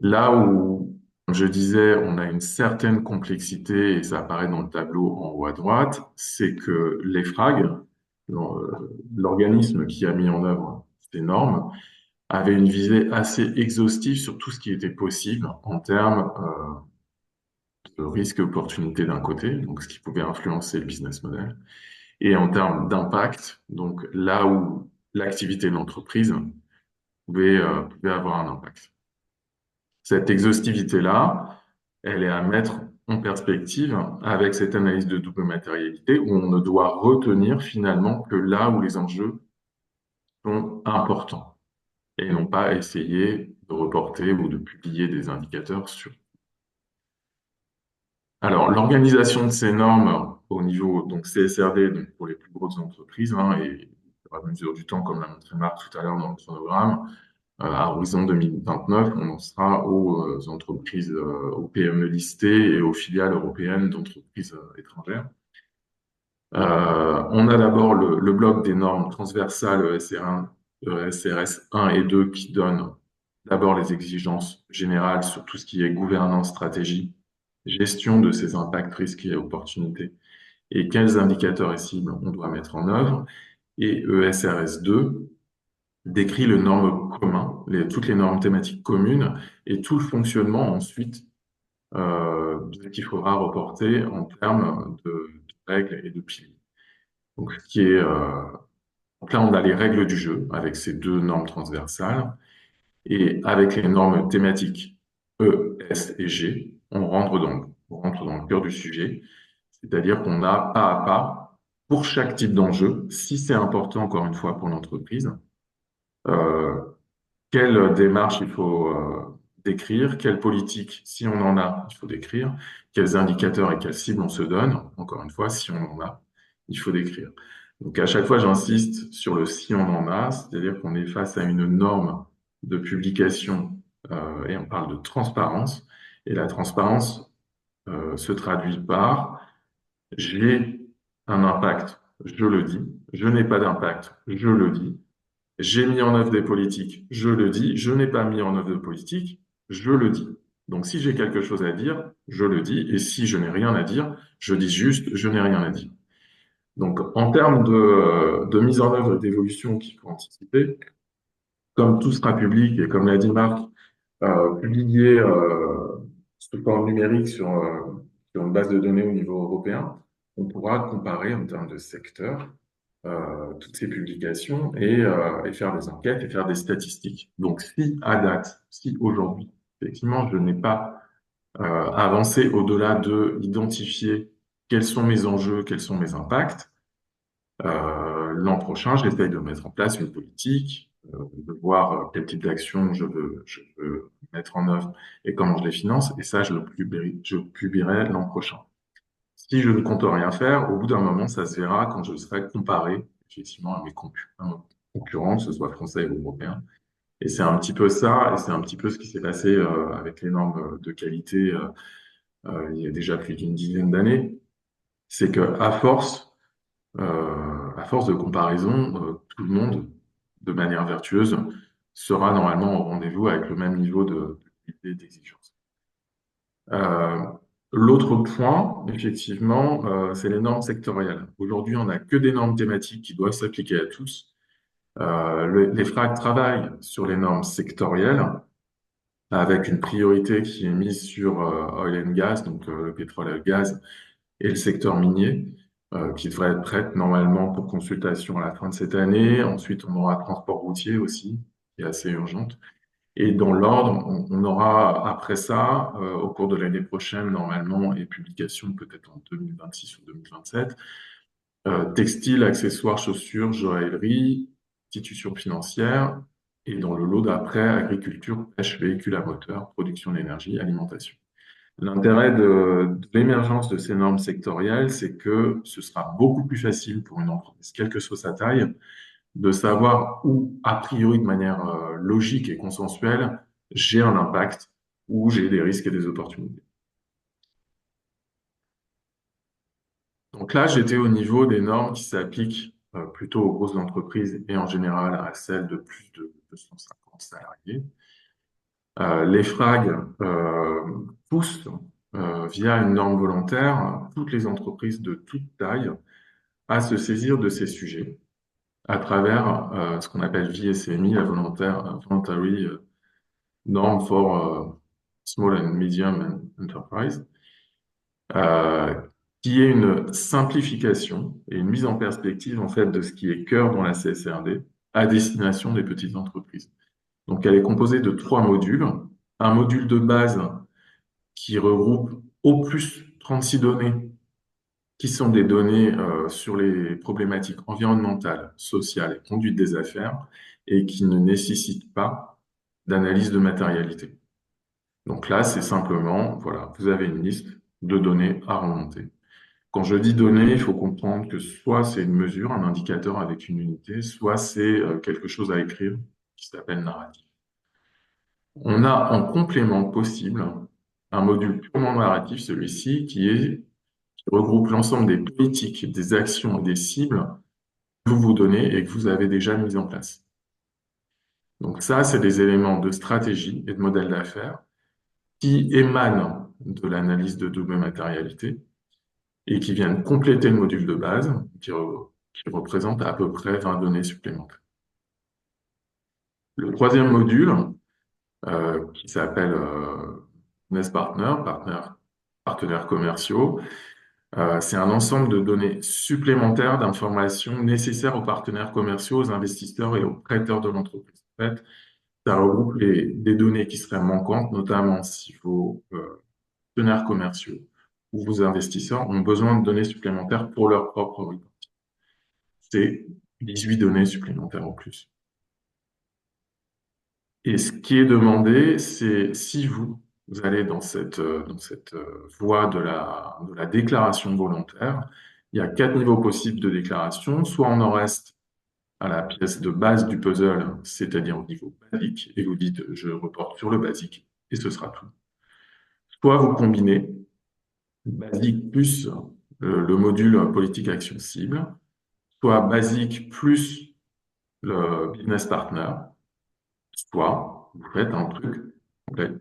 Là où, comme je disais, on a une certaine complexité, et ça apparaît dans le tableau en haut à droite, c'est que l'EFRAG, l'organisme qui a mis en œuvre ces normes, avait une visée assez exhaustive sur tout ce qui était possible en termes de risque et opportunité d'un côté, donc ce qui pouvait influencer le business model, et en termes d'impact, donc là où l'activité de l'entreprise pouvait avoir un impact. Cette exhaustivité-là, elle est à mettre en perspective avec cette analyse de double matérialité où on ne doit retenir finalement que là où les enjeux sont importants et non pas essayer de reporter ou de publier des indicateurs sur. Alors, l'organisation de ces normes au niveau donc CSRD, donc pour les plus grosses entreprises, hein, et à mesure du temps, comme l'a montré Marc tout à l'heure dans le chronogramme, à horizon 2029, on en sera aux entreprises, aux PME listées et aux filiales européennes d'entreprises étrangères. On a d'abord le bloc des normes transversales SRS 1 et 2 qui donnent d'abord les exigences générales sur tout ce qui est gouvernance, stratégie, gestion de ces impacts, risques et opportunités, et quels indicateurs et cibles on doit mettre en œuvre. Et ESRS 2 décrit le norme commun, toutes les normes thématiques communes et tout le fonctionnement ensuite qu'il faudra reporter en termes de règles et de piliers. Donc, donc là, on a les règles du jeu avec ces deux normes transversales et avec les normes thématiques E, S et G, on rentre dans le cœur du sujet, c'est-à-dire qu'on a pas à pas pour chaque type d'enjeu, si c'est important, encore une fois, pour l'entreprise, euh, quelle démarche il faut décrire, quelle politique, si on en a, il faut décrire, quels indicateurs et quelles cibles on se donne, encore une fois, si on en a, il faut décrire. Donc à chaque fois, j'insiste sur le si on en a, c'est-à-dire qu'on est face à une norme de publication et on parle de transparence. Et la transparence se traduit par j'ai un impact, je le dis, je n'ai pas d'impact, je le dis. J'ai mis en œuvre des politiques, je le dis. Je n'ai pas mis en œuvre de politique, je le dis. Donc, si j'ai quelque chose à dire, je le dis. Et si je n'ai rien à dire, je dis juste, je n'ai rien à dire. Donc, en termes de mise en œuvre et d'évolution qu'il faut anticiper, comme tout sera public et comme l'a dit Marc, publier sous forme numérique sur une base de données au niveau européen, on pourra comparer en termes de secteur toutes ces publications et faire des enquêtes et faire des statistiques. Donc, si à date, si aujourd'hui, effectivement, je n'ai pas avancé au-delà de identifier quels sont mes enjeux, quels sont mes impacts, l'an prochain, j'essaye de mettre en place une politique, de voir quel type d'action je veux mettre en œuvre et comment je les finance. Et ça, je le publierai l'an prochain. Si je ne compte rien faire, au bout d'un moment, ça se verra quand je serai comparé effectivement à à mes concurrents, que ce soit français ou européens. Et c'est un petit peu ça, et c'est un petit peu ce qui s'est passé avec les normes de qualité il y a déjà plus d'une dizaine d'années. C'est que à force de comparaison, tout le monde, de manière vertueuse, sera normalement au rendez-vous avec le même niveau de qualité et d'exigence. Euh, L'autre point, effectivement, c'est les normes sectorielles. Aujourd'hui, on n'a que des normes thématiques qui doivent s'appliquer à tous. Les FRAC travaillent sur les normes sectorielles avec une priorité qui est mise sur oil and gas, donc le pétrole et le gaz, et le secteur minier, qui devrait être prête normalement pour consultation à la fin de cette année. Ensuite, on aura transport routier aussi, qui est assez urgente. Et dans l'ordre, on aura après ça, au cours de l'année prochaine, normalement, et publication peut-être en 2026 ou 2027, textile, accessoires, chaussures, joaillerie, institutions financières, et dans le lot d'après, agriculture, pêche, véhicules à moteur, production d'énergie, alimentation. L'intérêt de l'émergence de ces normes sectorielles, c'est que ce sera beaucoup plus facile pour une entreprise, quelle que soit sa taille, de savoir où, a priori, de manière logique et consensuelle, j'ai un impact, où j'ai des risques et des opportunités. Donc là, j'étais au niveau des normes qui s'appliquent plutôt aux grosses entreprises et en général à celles de plus de 250 salariés. Les FRAG poussent via une norme volontaire toutes les entreprises de toute taille à se saisir de ces sujets à travers ce qu'on appelle VSMI, la Voluntary Norm for Small and Medium Enterprise, qui est une simplification et une mise en perspective en fait de ce qui est cœur dans la CSRD à destination des petites entreprises. Donc, elle est composée de 3 modules. Un module de base qui regroupe au plus 36 données qui sont des données sur les problématiques environnementales, sociales et conduite des affaires et qui ne nécessitent pas d'analyse de matérialité. Donc là, c'est simplement, voilà, vous avez une liste de données à remonter. Quand je dis données, il faut comprendre que soit c'est une mesure, un indicateur avec une unité, soit c'est quelque chose à écrire qui s'appelle narratif. On a en complément possible un module purement narratif, celui-ci, qui regroupe l'ensemble des politiques, des actions et des cibles que vous vous donnez et que vous avez déjà mises en place. Donc ça, c'est des éléments de stratégie et de modèle d'affaires qui émanent de l'analyse de double matérialité et qui viennent compléter le module de base qui représente à peu près 20 données supplémentaires. Le troisième module, qui s'appelle Business Partner, partenaires commerciaux, c'est un ensemble de données supplémentaires d'informations nécessaires aux partenaires commerciaux, aux investisseurs et aux prêteurs de l'entreprise. En fait, ça regroupe des données qui seraient manquantes, notamment si vos partenaires commerciaux ou vos investisseurs ont besoin de données supplémentaires pour leur propre reporting. c'est 18 données supplémentaires en plus. Et ce qui est demandé, c'est si vous allez dans cette voie de la déclaration volontaire, il y a 4 niveaux possibles de déclaration. Soit on en reste à la pièce de base du puzzle, c'est-à-dire au niveau basique, et vous dites je reporte sur le basique, et ce sera tout. Soit vous combinez basique plus le module politique action cible, soit basique plus le business partner, soit vous faites un truc complet,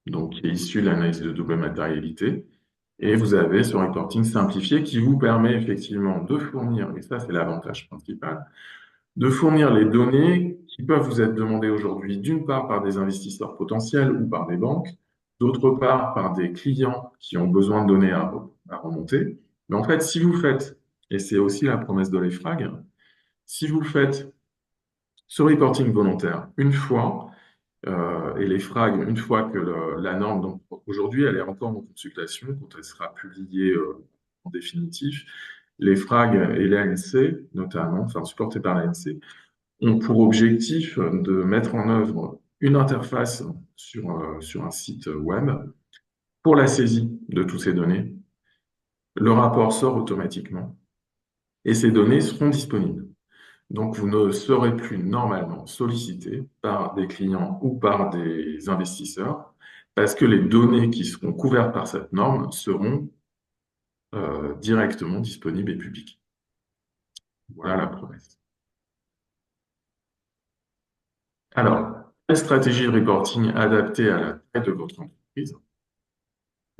donc qui est issu de l'analyse de double matérialité, et vous avez ce reporting simplifié qui vous permet effectivement de fournir, et ça c'est l'avantage principal, de fournir les données qui peuvent vous être demandées aujourd'hui, d'une part par des investisseurs potentiels ou par des banques, d'autre part par des clients qui ont besoin de données à remonter. Mais en fait, si vous faites, et c'est aussi la promesse de l'EFRAG, si vous faites ce reporting volontaire une fois, et l'EFRAG, une fois que la norme, donc aujourd'hui, elle est encore en consultation, quand elle sera publiée en définitif, l'EFRAG et l'ANC, notamment, enfin supportées par l'ANC, ont pour objectif de mettre en œuvre une interface sur un site web pour la saisie de toutes ces données. Le rapport sort automatiquement et ces données seront disponibles. Donc, vous ne serez plus normalement sollicité par des clients ou par des investisseurs parce que les données qui seront couvertes par cette norme seront directement disponibles et publiques. Voilà la promesse. Alors, quelle stratégie de reporting adaptée à la taille de votre entreprise?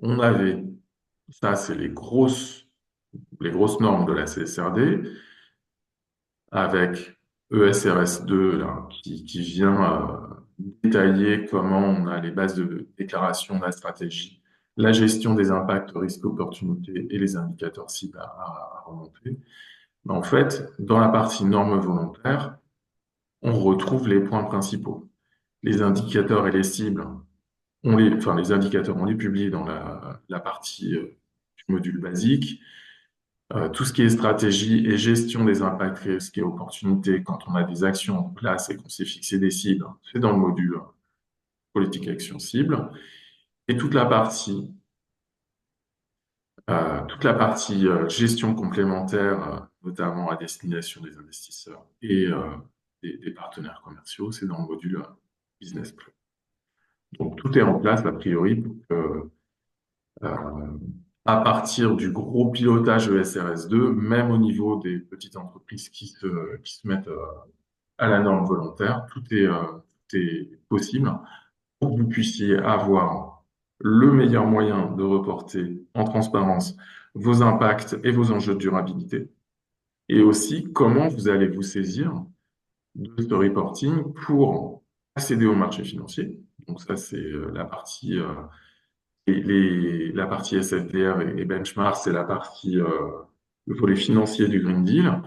On avait, ça c'est les grosses normes de la CSRD, avec ESRS2 là, qui vient détailler comment on a les bases de déclaration de la stratégie, la gestion des impacts, risques, opportunités et les indicateurs cibles à remonter. Mais en fait, dans la partie normes volontaires, on retrouve les points principaux. Les indicateurs et les cibles, les indicateurs, on les publie dans la partie du module basique. Tout ce qui est stratégie et gestion des impacts, risques et opportunités, quand on a des actions en place et qu'on s'est fixé des cibles, c'est dans le module politique action cible. Et toute la partie gestion complémentaire, notamment à destination des investisseurs et des partenaires commerciaux, c'est dans le module business plan. Donc tout est en place a priori pour que à partir du gros pilotage ESRS2, même au niveau des petites entreprises qui se mettent à la norme volontaire, tout est possible pour que vous puissiez avoir le meilleur moyen de reporter en transparence vos impacts et vos enjeux de durabilité, et aussi comment vous allez vous saisir de ce reporting pour accéder au marché financier. Donc ça, c'est la partie la partie SFDR et benchmark, c'est la partie, le volet financier du Green Deal.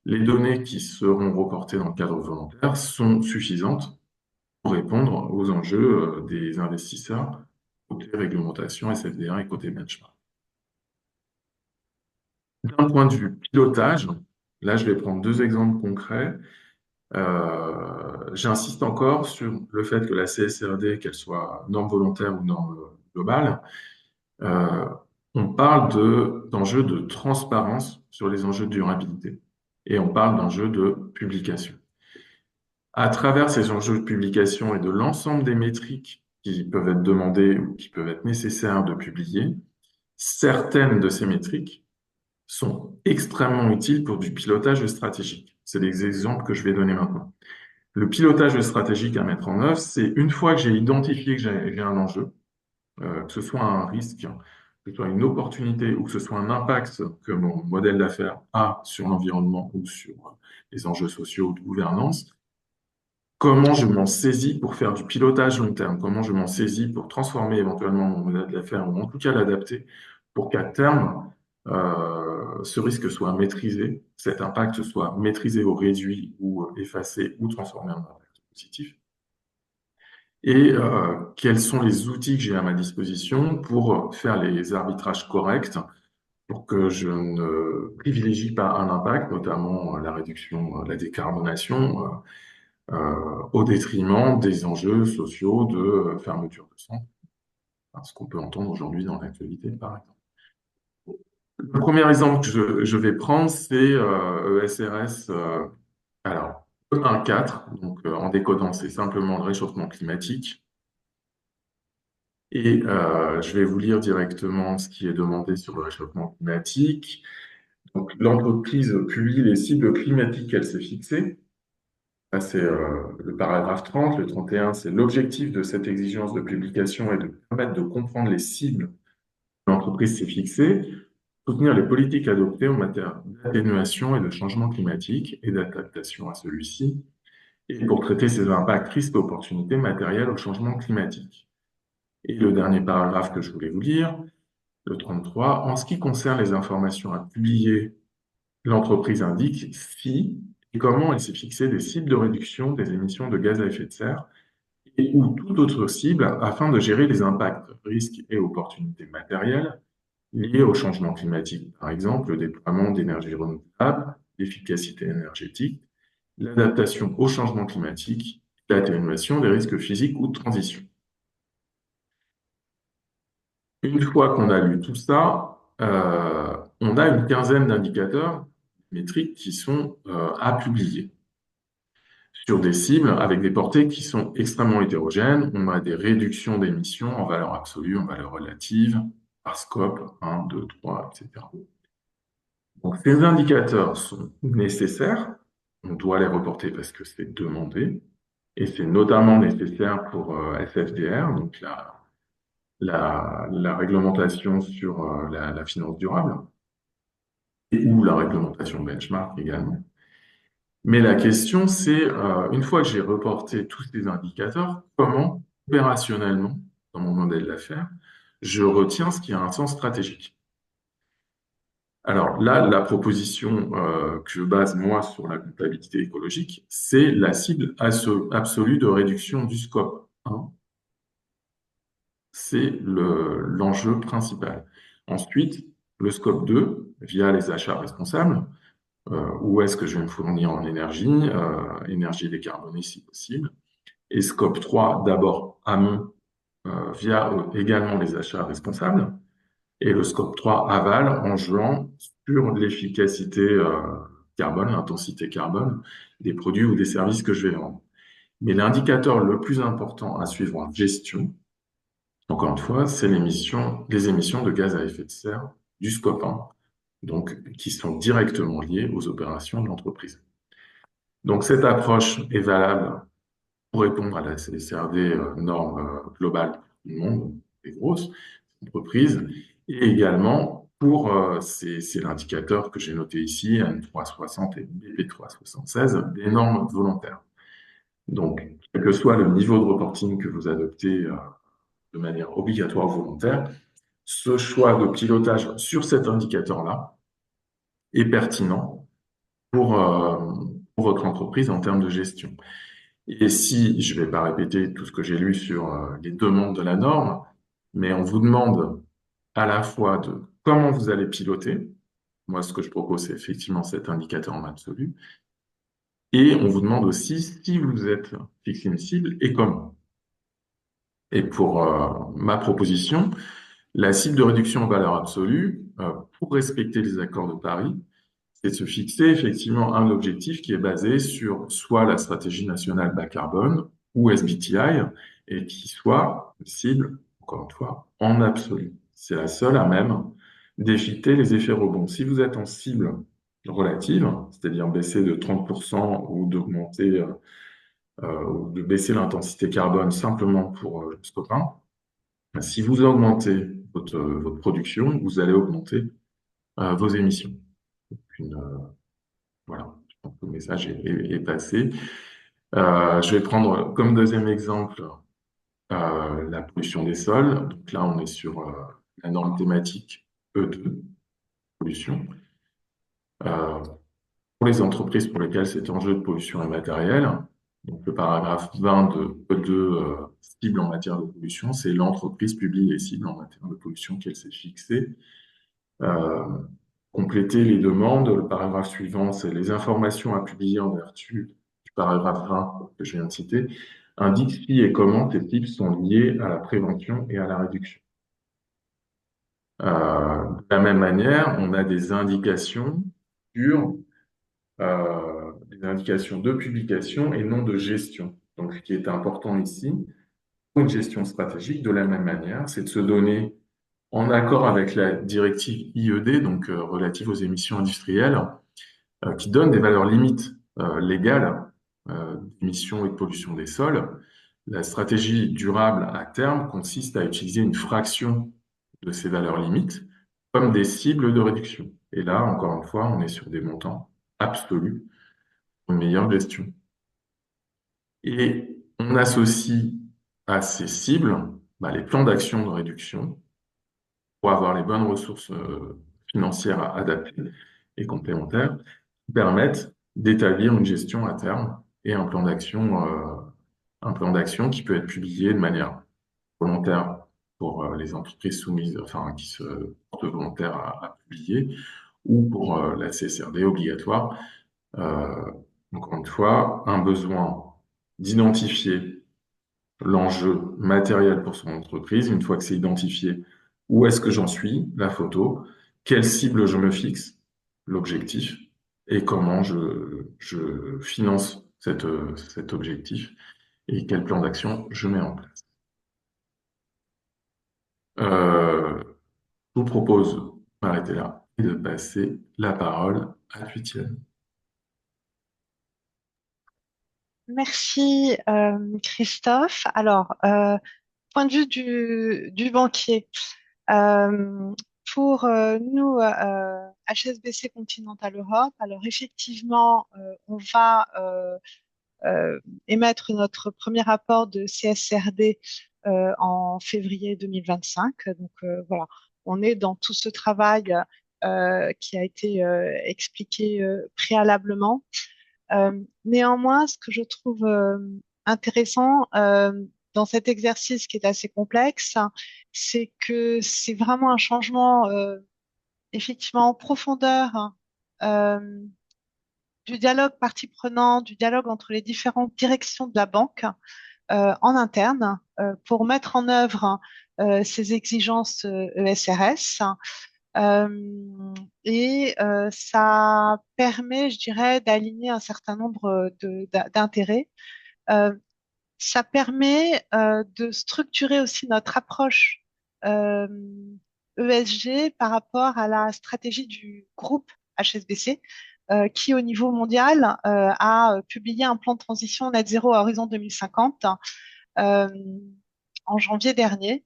Les données qui seront reportées dans le cadre volontaire sont suffisantes pour répondre aux enjeux des investisseurs côté réglementation SFDR et côté benchmark. D'un point de vue pilotage, là je vais prendre deux exemples concrets. J'insiste encore sur le fait que la CSRD, qu'elle soit norme volontaire ou norme globale, on parle d'enjeux de transparence sur les enjeux de durabilité et on parle d'enjeux de publication. À travers ces enjeux de publication et de l'ensemble des métriques qui peuvent être demandées ou qui peuvent être nécessaires de publier, certaines de ces métriques sont extrêmement utiles pour du pilotage stratégique. C'est les exemples que je vais donner maintenant. Le pilotage stratégique à mettre en œuvre, c'est une fois que j'ai identifié que j'ai un enjeu, que ce soit un risque, que ce soit une opportunité ou que ce soit un impact que mon modèle d'affaires a sur l'environnement ou sur les enjeux sociaux ou de gouvernance, comment je m'en saisis pour faire du pilotage long terme, comment je m'en saisis pour transformer éventuellement mon modèle d'affaires ou en tout cas l'adapter pour qu'à terme, ce risque soit maîtrisé, cet impact soit maîtrisé ou réduit ou effacé ou transformé en impact positif. Et quels sont les outils que j'ai à ma disposition pour faire les arbitrages corrects pour que je ne privilégie pas un impact, notamment la réduction, la décarbonation, au détriment des enjeux sociaux de fermeture de centres, ce qu'on peut entendre aujourd'hui dans l'actualité, par exemple. Le premier exemple que je vais prendre, c'est ESRS, alors E1.4, donc en décodant, c'est simplement le réchauffement climatique. Et je vais vous lire directement ce qui est demandé sur le réchauffement climatique. Donc, l'entreprise publie les cibles climatiques qu'elle s'est fixées. Ça, c'est le paragraphe 30. Le 31, c'est l'objectif de cette exigence de publication et de permettre de comprendre les cibles que l'entreprise s'est fixées, soutenir les politiques adoptées en matière d'atténuation et de changement climatique et d'adaptation à celui-ci, et pour traiter ces impacts, risques et opportunités matérielles au changement climatique. Et le dernier paragraphe que je voulais vous lire, le 33, en ce qui concerne les informations à publier, l'entreprise indique si et comment elle s'est fixé des cibles de réduction des émissions de gaz à effet de serre et ou toute autre cible afin de gérer les impacts, risques et opportunités matérielles liées au changement climatique, par exemple le déploiement d'énergies renouvelables, l'efficacité énergétique, l'adaptation au changement climatique, l'atténuation des risques physiques ou de transition. Une fois qu'on a lu tout ça, on a une quinzaine d'indicateurs métriques qui sont à publier sur des cibles avec des portées qui sont extrêmement hétérogènes. On a des réductions d'émissions en valeur absolue, en valeur relative, par scope, 1, 2, 3, etc. Donc, ces indicateurs sont nécessaires. On doit les reporter parce que c'est demandé. Et c'est notamment nécessaire pour SFDR, donc la réglementation sur la finance durable, ou la réglementation benchmark également. Mais la question, c'est, une fois que j'ai reporté tous ces indicateurs, comment, opérationnellement, dans mon modèle d'affaires, je retiens ce qui a un sens stratégique. Alors là, la proposition que je base, moi, sur la comptabilité écologique, c'est la cible absolue de réduction du scope 1. C'est l'enjeu principal. Ensuite, le scope 2, via les achats responsables, où est-ce que je vais me fournir en énergie, énergie décarbonée si possible. Et scope 3, d'abord amont, via également les achats responsables. Et le scope 3 aval, en jouant sur l'efficacité carbone, l'intensité carbone des produits ou des services que je vais vendre. Mais l'indicateur le plus important à suivre en gestion, encore une fois, c'est les émissions de gaz à effet de serre du scope 1, donc qui sont directement liées aux opérations de l'entreprise. Donc cette approche est valable pour répondre à la CSRD norme globale du monde, des grosses entreprises, et également pour, c'est l'indicateur que j'ai noté ici, N360 et BP376, des normes volontaires. Donc, quel que soit le niveau de reporting que vous adoptez de manière obligatoire ou volontaire, ce choix de pilotage sur cet indicateur-là est pertinent pour votre entreprise en termes de gestion. Et si, je ne vais pas répéter tout ce que j'ai lu sur les demandes de la norme, mais on vous demande à la fois de comment vous allez piloter. Moi, ce que je propose, c'est effectivement cet indicateur en absolu. Et on vous demande aussi si vous êtes fixé une cible et comment. Et pour ma proposition, la cible de réduction en valeur absolue, pour respecter les accords de Paris, c'est de se fixer effectivement un objectif qui est basé sur soit la stratégie nationale bas carbone ou SBTI, et qui soit une cible, encore une fois, en absolu. C'est la seule à même d'éviter les effets rebonds. Si vous êtes en cible relative, c'est-à-dire baisser de 30% ou d'augmenter ou de baisser l'intensité carbone simplement pour le scope 1, si vous augmentez votre production, vous allez augmenter vos émissions. Voilà, je pense que le message est passé. Je vais prendre comme deuxième exemple la pollution des sols. Donc là, on est sur la norme thématique E2, pollution. Pour les entreprises pour lesquelles cet enjeu de pollution est matériel, donc le paragraphe 20 de E2, cible en matière de pollution, c'est l'entreprise publie les cibles en matière de pollution qu'elle s'est fixée. Euh, Compléter les demandes, le paragraphe suivant, c'est les informations à publier en vertu du paragraphe 1 que je viens de citer, indique si et comment ces types sont liés à la prévention et à la réduction. De la même manière, on a des indications sur des indications de publication et non de gestion. Donc, ce qui est important ici, pour une gestion stratégique, de la même manière, c'est de se donner, en accord avec la directive IED, donc relative aux émissions industrielles, qui donne des valeurs limites légales d'émissions et de pollution des sols. La stratégie durable à terme consiste à utiliser une fraction de ces valeurs limites comme des cibles de réduction. Et là, encore une fois, on est sur des montants absolus pour une meilleure gestion. Et on associe à ces cibles les plans d'action de réduction pour avoir les bonnes ressources financières adaptées et complémentaires qui permettent d'établir une gestion à terme et un plan d'action qui peut être publié de manière volontaire pour les entreprises soumises, enfin qui se portent volontaires à publier, ou pour la CSRD obligatoire. Euh, Encore une fois, un besoin d'identifier l'enjeu matériel pour son entreprise. Une fois que c'est identifié, où est-ce que j'en suis, la photo, quelle cible je me fixe, l'objectif, et comment je finance cet objectif et quel plan d'action je mets en place. Je vous propose de m'arrêter là et de passer la parole à Tuitienne. Merci Christophe. Alors, point de vue du banquier, euh, pour nous, HSBC Continental Europe, alors effectivement, on va émettre notre premier rapport de CSRD en février 2025. Donc voilà, on est dans tout ce travail qui a été expliqué préalablement. Néanmoins, ce que je trouve intéressant dans cet exercice qui est assez complexe, c'est que c'est vraiment un changement effectivement en profondeur euh, du dialogue partie prenante, du dialogue entre les différentes directions de la banque en interne pour mettre en œuvre ces exigences ESRS. Ça permet, je dirais, d'aligner un certain nombre d'intérêts. Euh, Ça permet de structurer aussi notre approche euh, ESG par rapport à la stratégie du groupe HSBC, qui au niveau mondial a publié un plan de transition net zéro à horizon 2050 euh, en janvier dernier.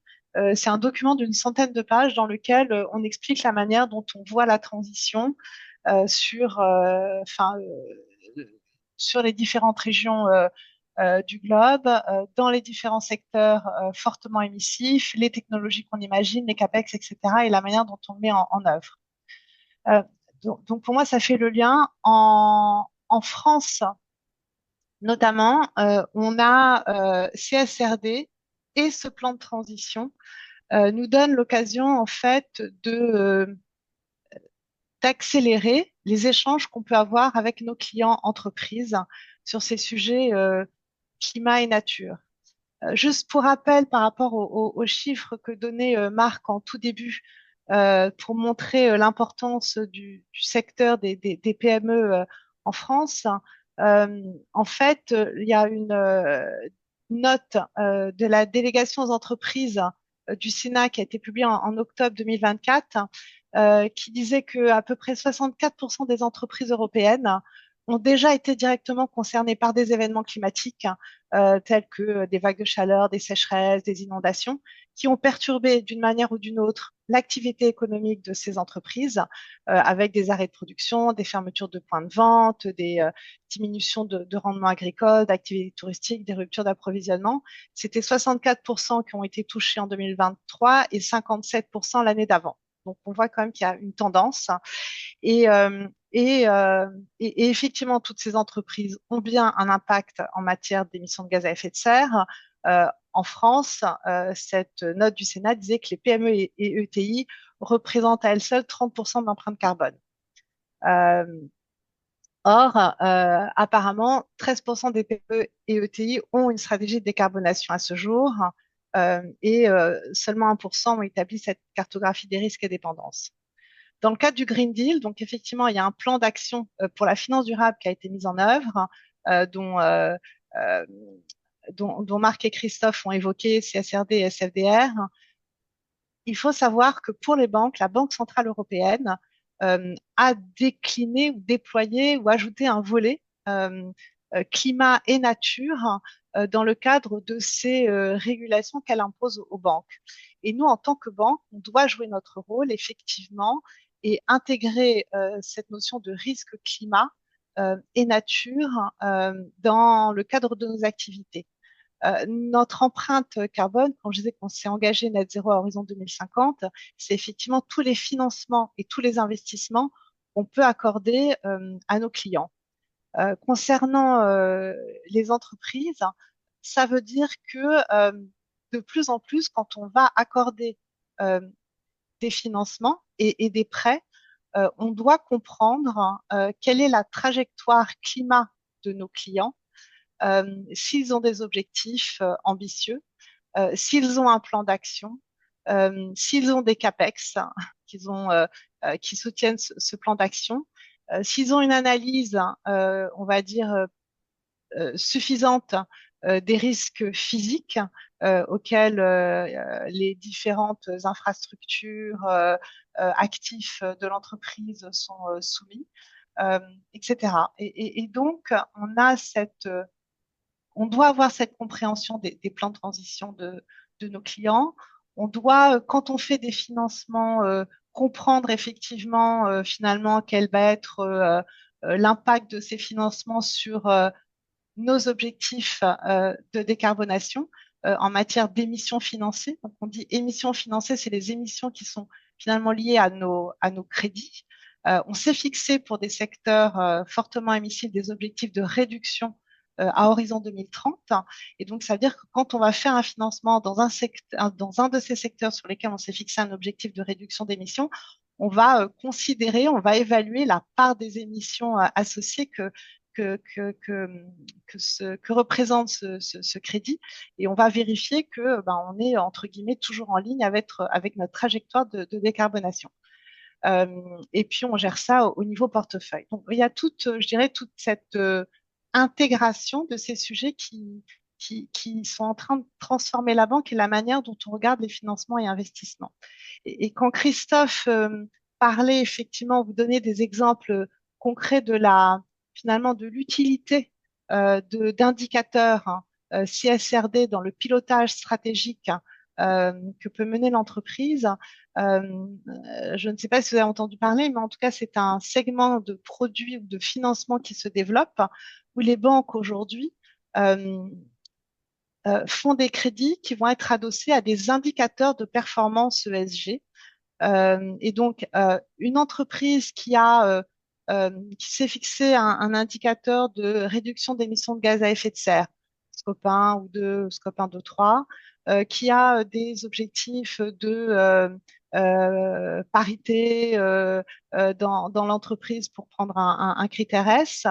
C'est un document d'une centaine de pages dans lequel on explique la manière dont on voit la transition sur les différentes régions du globe, dans les différents secteurs fortement émissifs, les technologies qu'on imagine, les CAPEX, etc., et la manière dont on le met en œuvre. Euh, donc, pour moi, ça fait le lien. En France, notamment, on a CSRD et ce plan de transition nous donne l'occasion, en fait, d'accélérer les échanges qu'on peut avoir avec nos clients entreprises sur ces sujets climat et nature. Juste pour rappel, par rapport aux chiffres que donnait Marc en tout début, pour montrer l'importance du secteur des PME en France, en fait, il y a une note de la délégation aux entreprises du Sénat qui a été publiée en octobre 2024, qui disait que à peu près 64% des entreprises européennes ont déjà été directement concernées par des événements climatiques tels que des vagues de chaleur, des sécheresses, des inondations, qui ont perturbé d'une manière ou d'une autre l'activité économique de ces entreprises, avec des arrêts de production, des fermetures de points de vente, des diminutions de rendement agricole, d'activité touristique, des ruptures d'approvisionnement. C'était 64% qui ont été touchés en 2023 et 57% l'année d'avant. Donc, on voit quand même qu'il y a une tendance. Et, euh, et effectivement, toutes ces entreprises ont bien un impact en matière d'émissions de gaz à effet de serre. En France, cette note du Sénat disait que les PME et ETI représente à elle seule 30% de l'empreinte carbone. Euh, Or, apparemment, 13% des PME et ETI ont une stratégie de décarbonation à ce jour, et seulement 1% ont établi cette cartographie des risques et dépendances. Dans le cadre du Green Deal, donc effectivement, il y a un plan d'action pour la finance durable qui a été mis en œuvre, euh, dont, euh, euh, dont Marc et Christophe ont évoqué CSRD et SFDR. Il faut savoir que pour les banques, la Banque centrale européenne a décliné ou déployé ou ajouté un volet climat et nature dans le cadre de ces régulations qu'elle impose aux banques. Et nous, en tant que banque, on doit jouer notre rôle, effectivement, et intégrer cette notion de risque climat et nature dans le cadre de nos activités. Notre empreinte carbone, quand je disais qu'on s'est engagé net zéro à horizon 2050, c'est effectivement tous les financements et tous les investissements qu'on peut accorder à nos clients. Concernant les entreprises, ça veut dire que de plus en plus, quand on va accorder euh, des financements et des prêts, on doit comprendre quelle est la trajectoire climat de nos clients, s'ils ont des objectifs ambitieux, s'ils ont un plan d'action, s'ils ont des CAPEX qui soutiennent ce plan d'action, s'ils ont une analyse, on va dire, suffisante des risques physiques auxquels les différentes infrastructures, actifs de l'entreprise sont soumis, etc. Et donc, on doit avoir cette compréhension des plans de transition de nos clients. On doit, quand on fait des financements, comprendre effectivement finalement quel va être l'impact de ces financements sur nos objectifs de décarbonation en matière d'émissions financées. Donc, on dit émissions financées, c'est les émissions qui sont finalement liées à nos crédits. On s'est fixé pour des secteurs fortement émissifs des objectifs de réduction à horizon 2030. Et donc, ça veut dire que quand on va faire un financement dans dans un de ces secteurs sur lesquels on s'est fixé un objectif de réduction d'émissions, on va considérer, on va évaluer la part des émissions associées que, que, que, que représente ce crédit, et on va vérifier que on est entre guillemets toujours en ligne avec notre trajectoire de décarbonation. Et puis on gère ça au niveau portefeuille. Donc il y a je dirais, toute cette intégration de ces sujets qui sont en train de transformer la banque et la manière dont on regarde les financements et investissements. Et quand Christophe parlait, effectivement, vous donnez des exemples concrets finalement de l'utilité d'indicateurs CSRD dans le pilotage stratégique que peut mener l'entreprise. Je ne sais pas si vous avez entendu parler, mais en tout cas, c'est un segment de produits ou de financement qui se développe, où les banques aujourd'hui font des crédits qui vont être adossés à des indicateurs de performance ESG. Et donc, une entreprise qui s'est fixé un indicateur de réduction d'émissions de gaz à effet de serre, scope 1 ou 2, scope 1, 2, 3, qui a des objectifs de parité dans l'entreprise, pour prendre un critère S.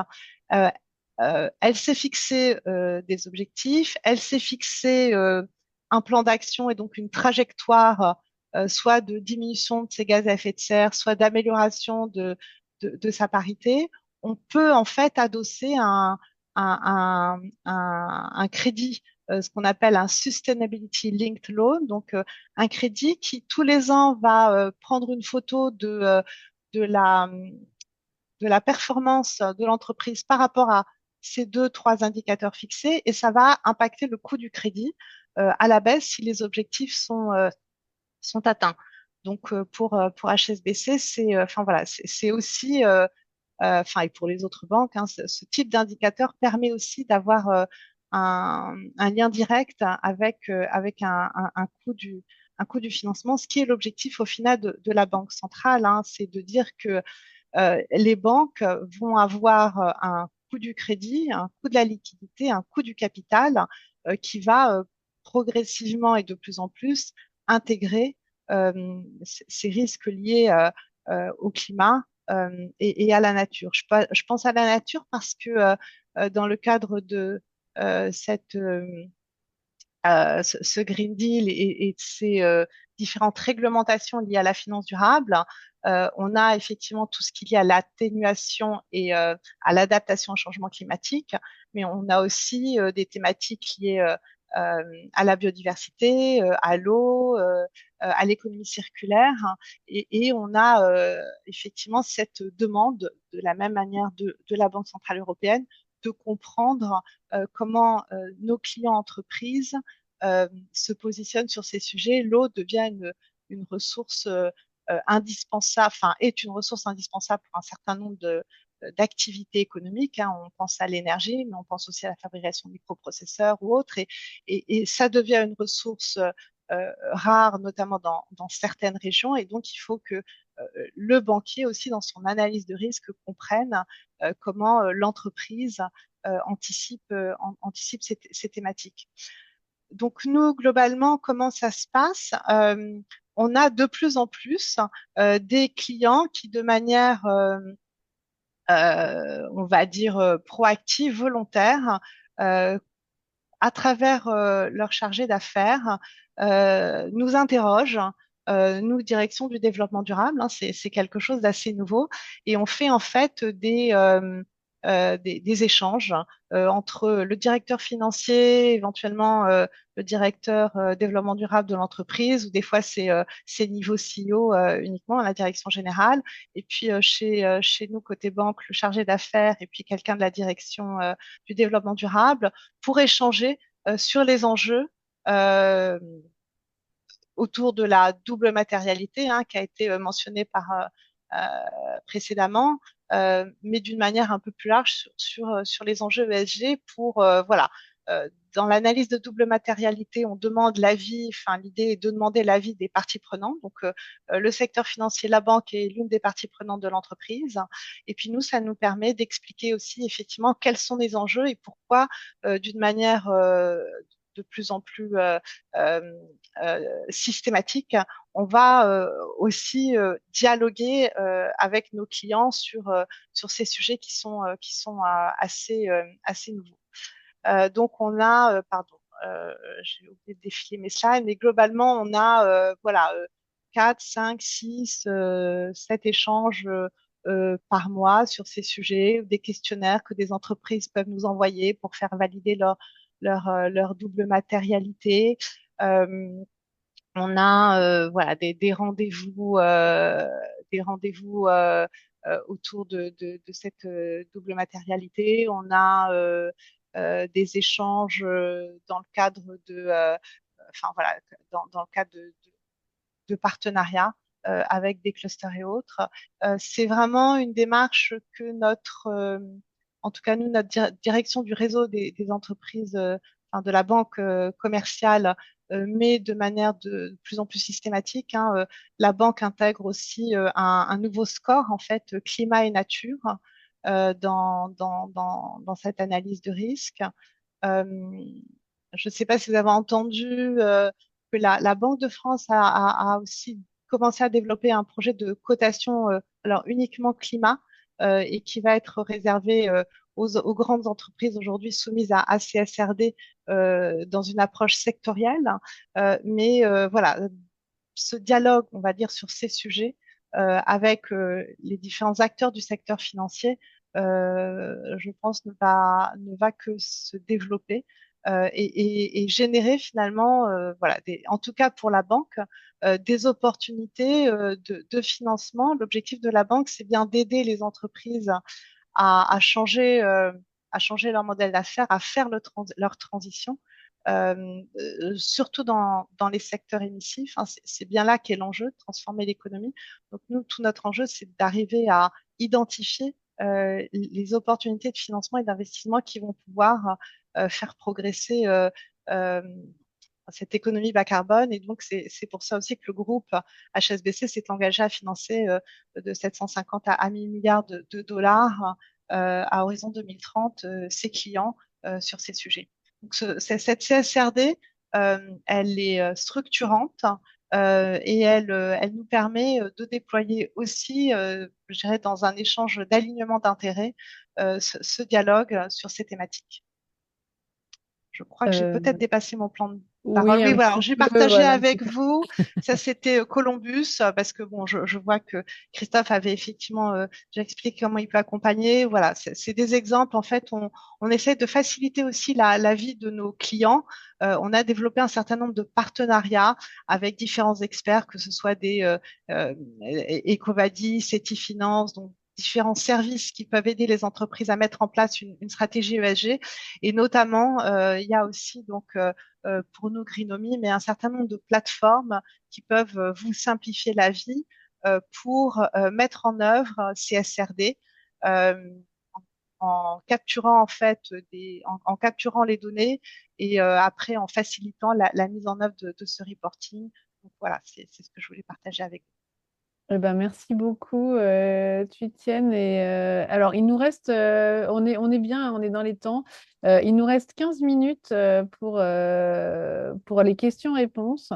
Euh, Elle s'est fixé des objectifs, elle s'est fixé un plan d'action et donc une trajectoire, soit de diminution de ses gaz à effet de serre, soit d'amélioration de sa parité. On peut en fait adosser un crédit, ce qu'on appelle un Sustainability Linked Loan, donc un crédit qui tous les ans va prendre une photo de la, de la performance de l'entreprise par rapport à ces deux, trois indicateurs fixés, et ça va impacter le coût du crédit à la baisse si les objectifs sont atteints. Donc pour HSBC, enfin voilà, c'est aussi, enfin et pour les autres banques, hein, ce type d'indicateur permet aussi d'avoir un lien direct avec un coût du financement, ce qui est l'objectif au final de la Banque centrale, hein, c'est de dire que les banques vont avoir un coût du crédit, un coût de la liquidité, un coût du capital qui va progressivement et de plus en plus intégrer ces risques liés au climat et à la nature. Je pense à la nature parce que dans le cadre de cette ce Green Deal et de ces différentes réglementations liées à la finance durable, on a effectivement tout ce qui est lié à l'atténuation et à l'adaptation au changement climatique, mais on a aussi des thématiques liées à la biodiversité, à l'eau, à l'économie circulaire, et on a effectivement cette demande, de la même manière de la Banque centrale européenne, de comprendre comment nos clients entreprises se positionnent sur ces sujets. L'eau devient une ressource indispensable, enfin est une ressource indispensable pour un certain nombre d'activités économiques. Hein. On pense à l'énergie, mais on pense aussi à la fabrication de microprocesseurs ou autres. Et ça devient une ressource rare, notamment dans certaines régions. Et donc, il faut que le banquier aussi, dans son analyse de risque, comprenne comment l'entreprise anticipe ces thématiques. Donc nous, globalement, comment ça se passe? On a de plus en plus des clients qui, de manière, on va dire, proactive, volontaire, à travers leur chargé d'affaires, nous interrogent. Nous, direction du développement durable, hein, c'est quelque chose d'assez nouveau, et on fait en fait des échanges entre le directeur financier, éventuellement le directeur développement durable de l'entreprise, ou des fois c'est niveau CEO uniquement, la direction générale, et puis chez nous, côté banque, le chargé d'affaires, et puis quelqu'un de la direction du développement durable, pour échanger sur les enjeux euh, autour de la double matérialité, hein, qui a été mentionnée précédemment, mais d'une manière un peu plus large sur les enjeux ESG pour, voilà. Dans l'analyse de double matérialité, on demande l'avis, enfin l'idée est de demander l'avis des parties prenantes. Donc le secteur financier, la banque est l'une des parties prenantes de l'entreprise. Et puis nous, ça nous permet d'expliquer aussi effectivement quels sont les enjeux et pourquoi, d'une manière de plus en plus systématique, on va aussi dialoguer avec nos clients sur ces sujets qui sont assez nouveaux. Donc on a, pardon, j'ai oublié de défiler mes slides, mais globalement on a voilà 4, 5, 6, 7 échanges par mois sur ces sujets, des questionnaires que des entreprises peuvent nous envoyer pour faire valider leur double matérialité. Euh, on a voilà des rendez-vous autour de cette double matérialité. On a des échanges dans le cadre enfin voilà, dans le cadre de partenariats avec des clusters et autres. C'est vraiment une démarche que en tout cas nous, notre direction du réseau des entreprises, enfin, de la banque commerciale, mais de manière de plus en plus systématique. Hein, la banque intègre aussi un nouveau score, en fait, climat et nature, dans cette analyse de risque. Euh, je ne sais pas si vous avez entendu que la Banque de France a aussi commencé à développer un projet de cotation, alors uniquement climat, et qui va être réservé aux grandes entreprises aujourd'hui soumises à CSRD dans une approche sectorielle. Mais voilà, ce dialogue, on va dire, sur ces sujets avec les différents acteurs du secteur financier, je pense, ne va que se développer et générer finalement, voilà, en tout cas pour la banque, des opportunités de financement. L'objectif de la banque, c'est bien d'aider les entreprises à à changer leur modèle d'affaires, à faire leur transition, surtout dans les secteurs émissifs. Hein, c'est bien là qu'est l'enjeu, de transformer l'économie. Donc nous, tout notre enjeu, c'est d'arriver à identifier les opportunités de financement et d'investissement qui vont pouvoir faire progresser euh, cette économie bas carbone. Et donc, c'est pour ça aussi que le groupe HSBC s'est engagé à financer de 750 à 1000 milliards de dollars à horizon 2030 ses clients sur ces sujets. Donc, cette CSRD, elle est structurante et elle nous permet de déployer aussi, je dirais, dans un échange d'alignement d'intérêts, ce dialogue sur ces thématiques. Je crois que j'ai Euh, peut-être dépassé mon plan de parole. oui, Oui, un voilà. Alors, petit j'ai peu, partagé voilà, un petit avec peu. vous. Ça, c'était Columbus, parce que bon, je vois que Christophe avait effectivement, j'ai expliqué comment il peut accompagner. Voilà, c'est des exemples. En fait, on essaie de faciliter aussi la vie de nos clients. On a développé un certain nombre de partenariats avec différents experts, que ce soit des Ecovadis, Cetifinance, donc différents services qui peuvent aider les entreprises à mettre en place une stratégie ESG. Et notamment, il y a aussi donc pour nous Greenomy, mais un certain nombre de plateformes qui peuvent vous simplifier la vie pour mettre en œuvre CSRD euh, en capturant en fait en capturant les données et après en facilitant la mise en œuvre de ce reporting. Donc voilà, c'est ce que je voulais partager avec vous. Eh ben, merci beaucoup, Tuitienne. Et alors, il nous reste, on est bien, on est dans les temps. Il nous reste 15 minutes pour les questions-réponses.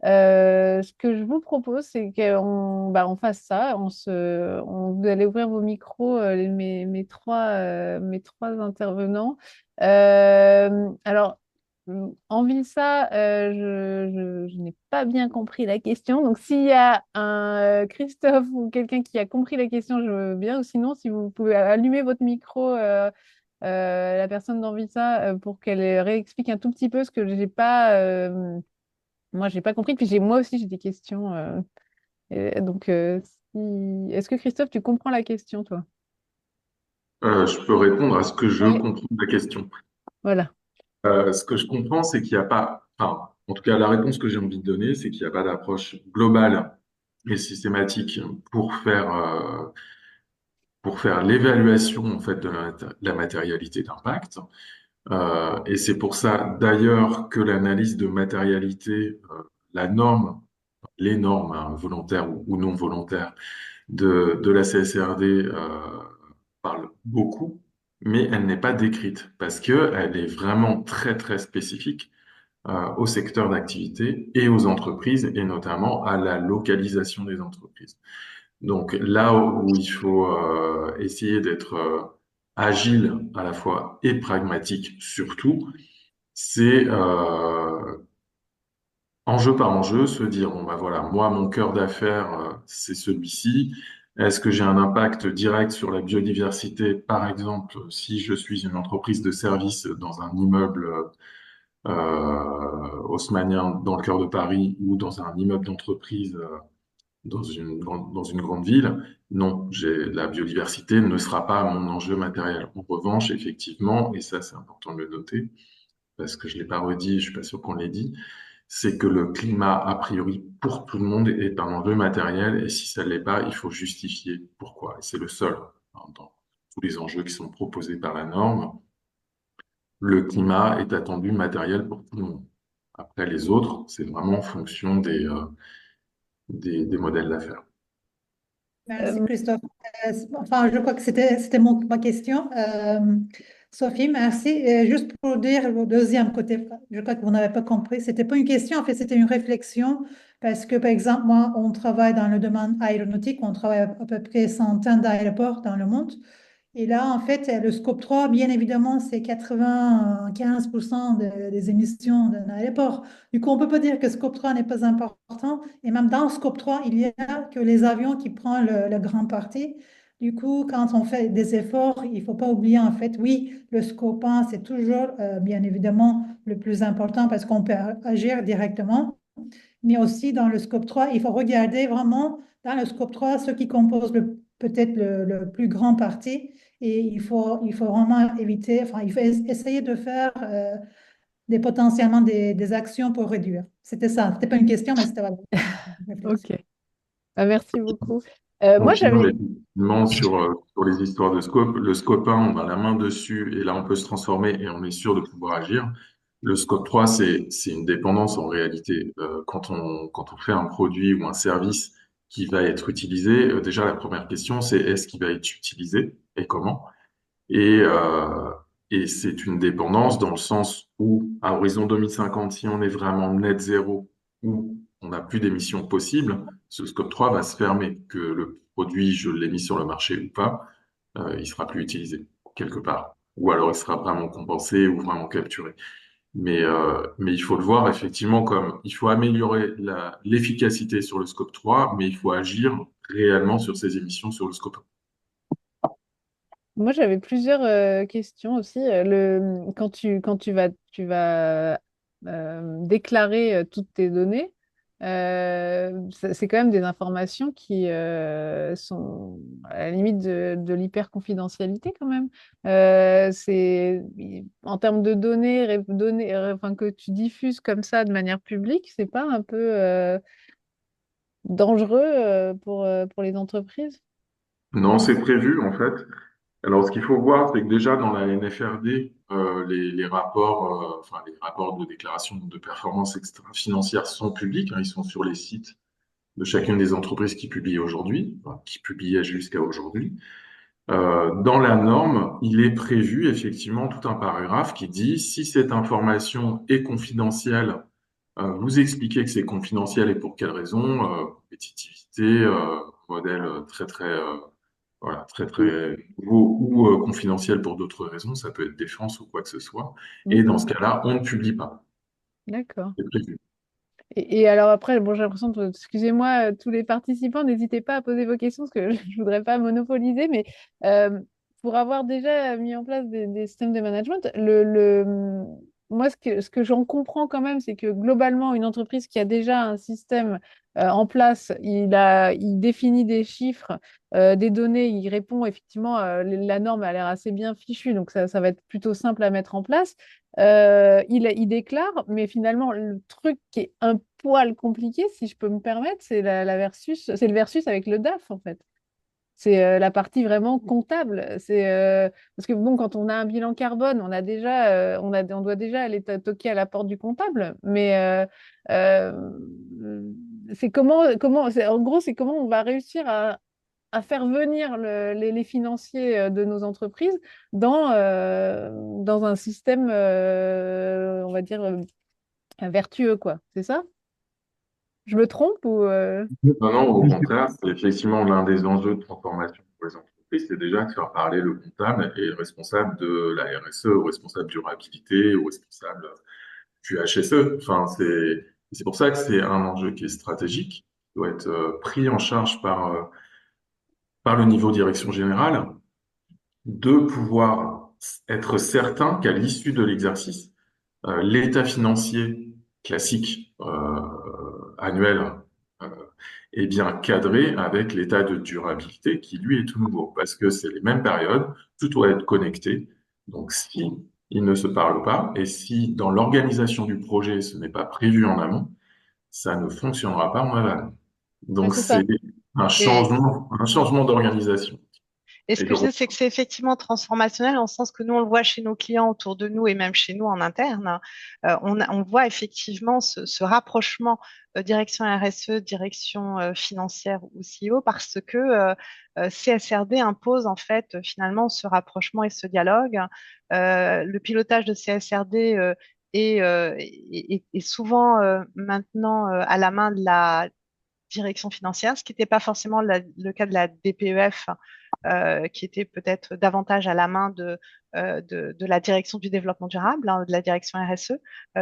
Ce que je vous propose, c'est on fasse ça. Vous allez ouvrir vos micros, mes trois intervenants. Alors, Anvisa, je n'ai pas bien compris la question. Donc, s'il y a un Christophe ou quelqu'un qui a compris la question, je veux bien. Ou sinon, si vous pouvez allumer votre micro, la personne d'Anvisa, pour qu'elle réexplique un tout petit peu ce que j'ai pas, moi, j'ai pas compris. Puis moi aussi, j'ai des questions. Donc, est-ce que Christophe, tu comprends la question, toi? Je peux répondre à ce que je Oui, comprends de la question. voilà. Ce que je comprends, c'est qu'il n'y a pas, enfin, en tout cas, la réponse que j'ai envie de donner, c'est qu'il n'y a pas d'approche globale et systématique pour faire l'évaluation en fait de la matérialité d'impact. Et c'est pour ça d'ailleurs que l'analyse de matérialité, la norme, les normes hein, volontaires ou non volontaires de la CSRD parle beaucoup, mais elle n'est pas décrite parce qu'elle est vraiment très très spécifique au secteur d'activité et aux entreprises et notamment à la localisation des entreprises. Donc là où il faut essayer d'être agile à la fois et pragmatique surtout, c'est enjeu par enjeu se dire bon bah voilà moi mon cœur d'affaires c'est celui-ci. Est-ce que j'ai un impact direct sur la biodiversité, par exemple, si je suis une entreprise de service dans un immeuble haussmannien dans le cœur de Paris ou dans un immeuble d'entreprise dans une grande ville, non, la biodiversité ne sera pas mon enjeu matériel. En revanche, effectivement, et ça c'est important de le noter, parce que je ne l'ai pas redit, je suis pas sûr qu'on l'ait dit, c'est que le climat, a priori, pour tout le monde, est un enjeu matériel, et si ça ne l'est pas, il faut justifier pourquoi. Et c'est le seul, hein, dans tous les enjeux qui sont proposés par la norme. Le climat est attendu matériel pour tout le monde. Après, les autres, c'est vraiment en fonction des modèles d'affaires. Merci Euh, Christophe. Enfin, je crois que c'était ma question. Sophie, merci. Et juste pour dire le deuxième côté, je crois que vous n'avez pas compris. C'était pas une question, en fait, c'était une réflexion parce que, par exemple, moi, on travaille dans le domaine aéronautique, on travaille à peu près centaines d'aéroports dans le monde. Et là, en fait, le scope 3, bien évidemment, c'est 95% des émissions d'un aéroport. Du coup, on ne peut pas dire que scope 3 n'est pas important. Et même dans scope 3, il y a que les avions qui prennent le grand parti. Du coup, quand on fait des efforts, il ne faut pas oublier, en fait, oui, le scope 1, c'est toujours, bien évidemment, le plus important parce qu'on peut agir directement. Mais aussi dans le scope 3, il faut regarder vraiment dans le scope 3 ce qui compose peut-être le plus grand parti. Et il faut vraiment éviter, enfin, il faut essayer de faire potentiellement des actions pour réduire. C'était ça. C'était pas une question, mais c'était voilà, une réflexion. ok. Merci beaucoup. Moi, Confirme j'avais. effectivement sur les histoires de scope. Le scope 1, on a la main dessus et là, on peut se transformer et on est sûr de pouvoir agir. Le scope 3, c'est une dépendance en réalité. Quand on fait un produit ou un service qui va être utilisé, déjà, la première question, c'est est-ce qu'il va être utilisé et comment? Et, euh, et c'est une dépendance dans le sens où, à horizon 2050, si on est vraiment net zéro ou on n'a plus d'émissions possibles, ce scope 3 va se fermer, que le produit, je l'ai mis sur le marché ou pas, il sera plus utilisé quelque part. Ou alors il sera vraiment compensé ou vraiment capturé. Mais il faut le voir effectivement comme il faut améliorer l'efficacité sur le scope 3, mais il faut agir réellement sur ces émissions sur le scope 1. Moi, j'avais plusieurs questions aussi. Quand tu vas déclarer toutes tes données, c'est quand même des informations qui sont à la limite de l'hyper-confidentialité quand même. En termes de données, enfin, que tu diffuses comme ça de manière publique, c'est pas un peu dangereux pour les entreprises? Non, c'est prévu en fait. Alors, ce qu'il faut voir, c'est que déjà dans la NFRD, les rapports, enfin les rapports de déclaration de performance extra-financière sont publics, hein, ils sont sur les sites de chacune des entreprises qui publient aujourd'hui, enfin, qui publiaient jusqu'à aujourd'hui. Dans la norme, il est prévu effectivement tout un paragraphe qui dit si cette information est confidentielle, vous expliquez que c'est confidentiel et pour quelle raison, compétitivité, modèle voilà, très nouveau ou confidentiel pour d'autres raisons, ça peut être défense ou quoi que ce soit. Et dans ce cas-là, on ne publie pas. D'accord. C'est prévu. Et alors après, bon, j'ai l'impression excusez-moi, tous les participants, n'hésitez pas à poser vos questions parce que je voudrais pas monopoliser, mais euh, pour avoir déjà mis en place des systèmes de management, moi, ce que j'en comprends quand même, c'est que globalement, une entreprise qui a déjà un système en place, il définit des chiffres, des données, il répond effectivement, la norme a l'air assez bien fichue, donc ça va être plutôt simple à mettre en place. Il déclare, mais finalement, le truc qui est un poil compliqué, si je peux me permettre, c'est le versus avec le DAF, en fait. C'est la partie vraiment comptable. Parce que bon, quand on a un bilan carbone, on doit déjà aller toquer à la porte du comptable. Mais c'est en gros, c'est comment on va réussir à faire venir les financiers de nos entreprises dans un système, on va dire, vertueux, quoi. C'est ça? Je me trompe ou Non, non, au contraire, c'est effectivement l'un des enjeux de transformation pour les entreprises, c'est déjà de faire parler le comptable et le responsable de la RSE, au responsable durabilité, au responsable du HSE. Enfin, c'est pour ça que c'est un enjeu qui est stratégique, qui doit être pris en charge par le niveau direction générale, de pouvoir être certain qu'à l'issue de l'exercice, l'état financier classique annuel euh, est bien cadré avec l'état de durabilité qui, lui, est tout nouveau, parce que c'est les mêmes périodes, tout doit être connecté. Donc, si ils ne se parlent pas, et si dans l'organisation du projet, ce n'est pas prévu en amont, ça ne fonctionnera pas en aval. ouais, Donc, c'est ça. c'est Et, un changement d'organisation. et ce Et de que je dis, c'est que c'est effectivement transformationnel en le sens que nous, on le voit chez nos clients autour de nous et même chez nous en interne. On voit effectivement ce rapprochement direction RSE, direction financière ou CEO parce que CSRD impose en fait finalement ce rapprochement et ce dialogue. Le pilotage de CSRD est souvent maintenant à la main de la direction financière, ce qui n'était pas forcément le cas de la DPEF, qui était peut-être davantage à la main de la direction du développement durable, hein, de la direction RSE.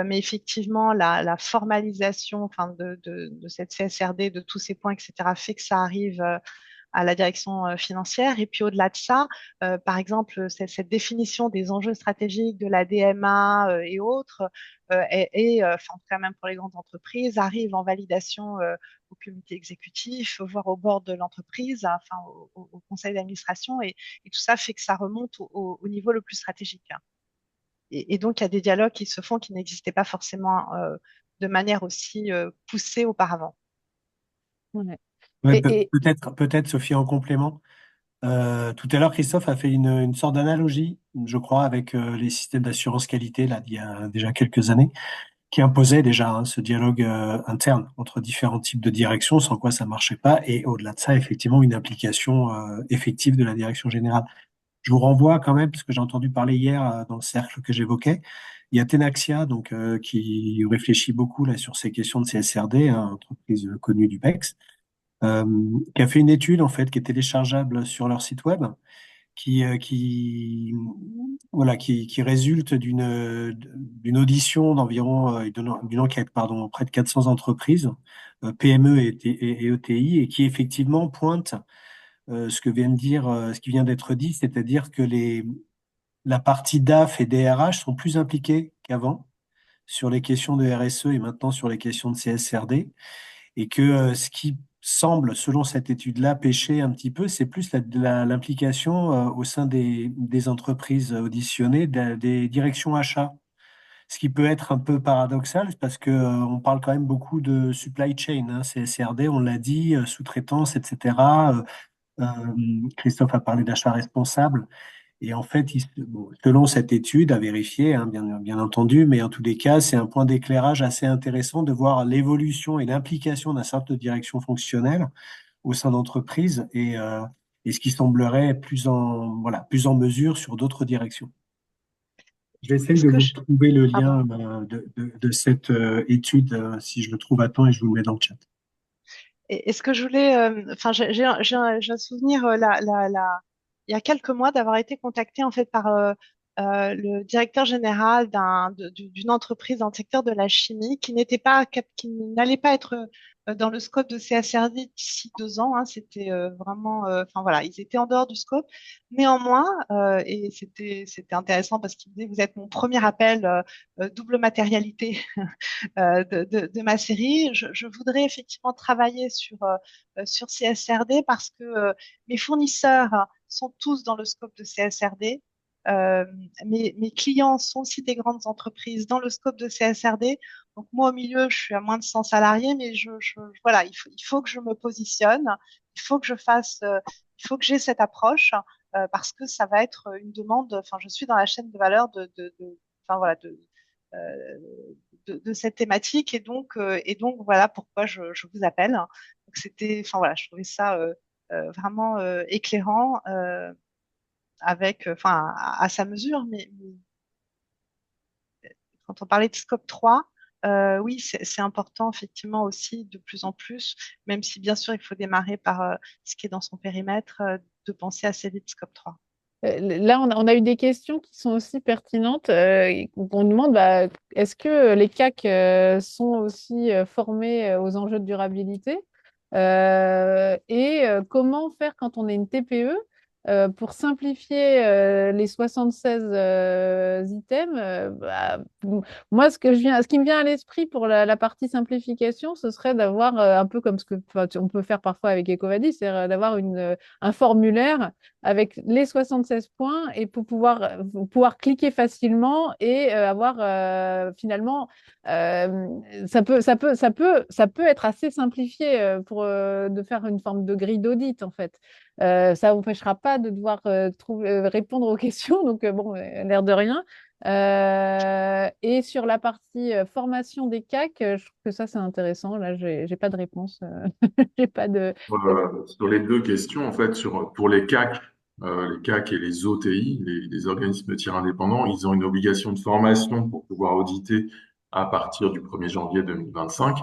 Mais effectivement, la formalisation enfin, de cette CSRD, de tous ces points, etc., fait que ça arrive à la direction financière. Et puis au-delà de ça, par exemple, cette définition des enjeux stratégiques de la DMA et autres, enfin, quand même pour les grandes entreprises, arrive en validation au comité exécutif, voire au board de l'entreprise, enfin au conseil d'administration, et tout ça fait que ça remonte au niveau le plus stratégique. Et donc, il y a des dialogues qui se font qui n'existaient pas forcément de manière aussi poussée auparavant. Ouais. Ouais, Et peut-être, Sophie, en complément. Tout à l'heure, Christophe a fait une sorte d'analogie, je crois, avec les systèmes d'assurance qualité, là, d'il y a déjà quelques années, qui imposait déjà hein, ce dialogue interne entre différents types de directions, sans quoi ça marchait pas, et au-delà de ça, effectivement, une application effective de la direction générale. Je vous renvoie quand même, parce que j'ai entendu parler hier dans le cercle que j'évoquais, Il y a Tenaxia, donc, qui réfléchit beaucoup là sur ces questions de CSRD, hein, entreprise connue du PEX, euh, qui a fait une étude en fait qui est téléchargeable sur leur site web, qui voilà, qui résulte d'une audition d'environ d'une enquête, pardon, auprès de 400 entreprises, PME et ETI, et qui effectivement pointe ce qui vient d'être dit, c'est-à-dire que la partie DAF et DRH sont plus impliqués qu'avant sur les questions de RSE et maintenant sur les questions de CSRD, et que ce qui semble, selon cette étude-là, pêcher un petit peu, c'est plus l'implication au sein des entreprises auditionnées, des directions achats. Ce qui peut être un peu paradoxal parce que on parle quand même beaucoup de supply chain, hein, CSRD, on l'a dit, sous-traitance, etc. Christophe a parlé d'achat responsable. Et en fait, bon, selon cette étude, à vérifier, hein, bien entendu, mais en tous les cas, c'est un point d'éclairage assez intéressant de voir l'évolution et l'implication d'un certain de direction fonctionnelle au sein d'entreprises et ce qui semblerait plus en mesure sur d'autres directions. Je vais essayer Est-ce de que vous je... trouver le Pardon. lien de cette étude, si je le trouve à temps, et je vous le mets dans le chat. Et ce que je voulais, enfin, j'ai un souvenir il y a quelques mois d'avoir été contactée en fait par le directeur général d'une entreprise dans le secteur de la chimie qui n'était pas, qui n'allait pas être dans le scope de CSRD d'ici 2 ans. Hein, c'était vraiment, enfin voilà, ils étaient en dehors du scope. Néanmoins, et c'était intéressant parce qu'il disait, vous êtes mon premier appel double matérialité de ma série. Je voudrais effectivement travailler sur CSRD parce que mes fournisseurs sont tous dans le scope de CSRD. Euh, mes clients sont aussi des grandes entreprises dans le scope de CSRD. Donc moi, au milieu, je suis à moins de 100 salariés, mais voilà, il faut que je me positionne, il faut que je fasse, il faut que j'ai cette approche parce que ça va être une demande. Enfin, je suis dans la chaîne de valeur enfin voilà, euh, de cette thématique et donc voilà pourquoi je vous appelle. Donc c'était, enfin voilà, je trouvais ça vraiment éclairant avec, enfin à sa mesure, mais quand on parlait de scope 3, oui, c'est important effectivement aussi de plus en plus, même si bien sûr il faut démarrer par ce qui est dans son périmètre, de penser à ces de scope 3. Là, on a eu des questions qui sont aussi pertinentes. On demande est-ce que les CAC sont aussi formés aux enjeux de durabilité? Comment faire quand on est une TPE pour simplifier les 76 items? Moi, ce qui me vient à l'esprit pour la partie simplification, ce serait d'avoir un peu comme ce que enfin, on peut faire parfois avec Ecovadis, c'est d'avoir un formulaire avec les 76 points et pour pouvoir cliquer facilement et avoir finalement, ça peut être assez simplifié de faire une forme de grille d'audit en fait. Ça n'empêchera pas de devoir répondre aux questions, donc bon, l'air de rien. Et sur la partie formation des CAC, je trouve que ça c'est intéressant. Là, j'ai pas de réponse, j'ai pas Sur les deux questions, en fait, pour les CAC et les OTI, les organismes de tiers indépendants, ils ont une obligation de formation pour pouvoir auditer à partir du 1er janvier 2025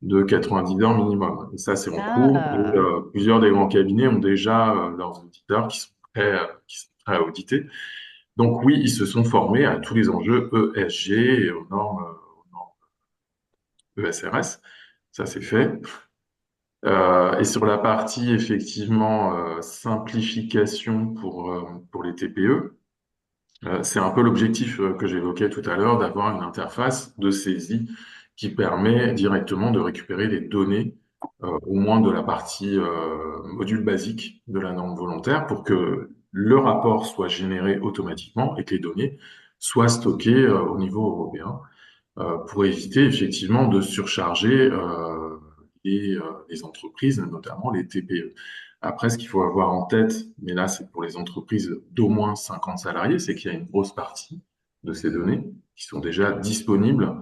de 90 heures minimum. Et ça, c'est en cours. Et, Ah. plusieurs des grands cabinets ont déjà leurs auditeurs qui sont prêts à auditer. Donc oui, ils se sont formés à tous les enjeux ESG et aux normes ESRS. Ça, c'est fait. Et sur la partie effectivement simplification pour les TPE, c'est un peu l'objectif que j'évoquais tout à l'heure, d'avoir une interface de saisie qui permet directement de récupérer les données, au moins de la partie module basique de la norme volontaire, pour que le rapport soit généré automatiquement et que les données soient stockées au niveau européen pour éviter effectivement de surcharger les entreprises, notamment les TPE. Après, ce qu'il faut avoir en tête, mais là c'est pour les entreprises d'au moins 50 salariés, c'est qu'il y a une grosse partie de ces données qui sont déjà disponibles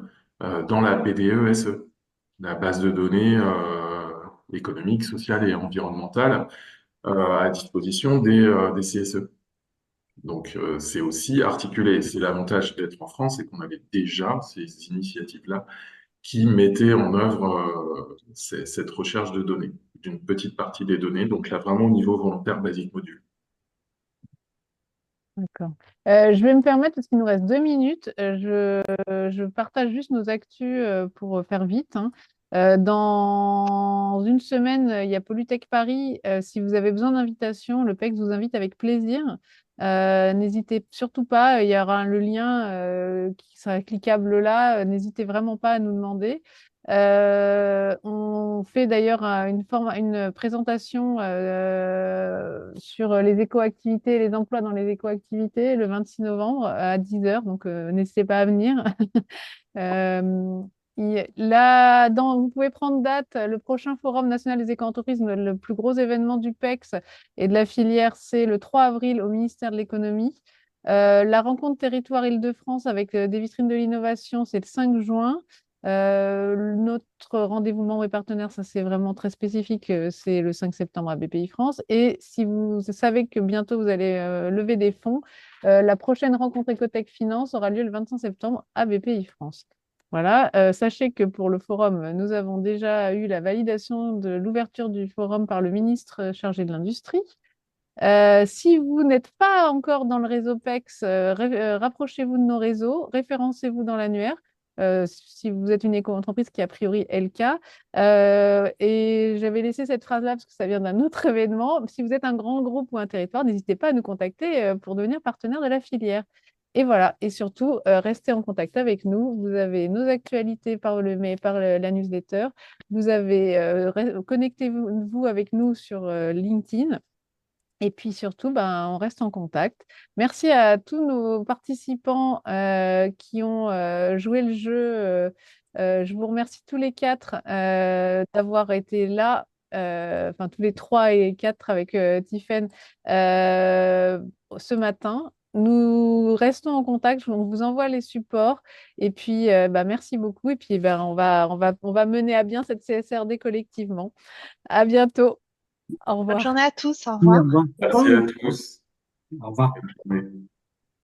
dans la BDE-SE, la base de données économique, sociale et environnementale à disposition des CSE. Donc, c'est aussi articulé. C'est l'avantage d'être en France, c'est qu'on avait déjà ces initiatives-là qui mettaient en œuvre cette recherche de données, d'une petite partie des données. Donc là, vraiment au niveau volontaire, basique module. D'accord. Je vais me permettre, parce qu'il nous reste 2 minutes, je partage juste nos actus pour faire vite, hein. Dans une semaine, il y a Polytech Paris. Si vous avez besoin d'invitation, le PEX vous invite avec plaisir. N'hésitez surtout pas, il y aura le lien qui sera cliquable là. N'hésitez vraiment pas à nous demander. On fait d'ailleurs une présentation sur les éco-activités et les emplois dans les éco-activités le 26 novembre à 10 heures. Donc n'hésitez pas à venir. Euh, vous pouvez prendre date. Le prochain Forum national des éco-entreprises, le plus gros événement du PEX et de la filière, c'est le 3 avril au ministère de l'économie. La rencontre territoire Île-de-France avec des vitrines de l'innovation, c'est le 5 juin. Notre rendez-vous membre et partenaire, ça c'est vraiment très spécifique, c'est le 5 septembre à BPI France. Et si vous savez que bientôt vous allez lever des fonds, la prochaine rencontre Ecotech Finance aura lieu le 25 septembre à BPI France. Voilà, sachez que pour le forum, nous avons déjà eu la validation de l'ouverture du forum par le ministre chargé de l'Industrie. Si vous n'êtes pas encore dans le réseau PEX, rapprochez-vous de nos réseaux, référencez-vous dans l'annuaire. Si vous êtes une éco-entreprise qui a priori est le cas. Et j'avais laissé cette phrase-là parce que ça vient d'un autre événement. Si vous êtes un grand groupe ou un territoire, n'hésitez pas à nous contacter pour devenir partenaire de la filière. Et voilà, et surtout, restez en contact avec nous. Vous avez nos actualités la newsletter. Vous avez, connectez-vous avec nous sur LinkedIn. Et puis surtout, ben, on reste en contact. Merci à tous nos participants qui ont joué le jeu. Je vous remercie tous les quatre d'avoir été là, enfin tous les trois et quatre avec Tiffaine ce matin. Nous restons en contact, on vous envoie les supports et puis bah, merci beaucoup et puis ben, on va mener à bien cette CSRD collectivement. À bientôt. Au Bonne revoir. journée à tous. Au Au revoir. revoir. Merci à tous. Au revoir. Bonne journée.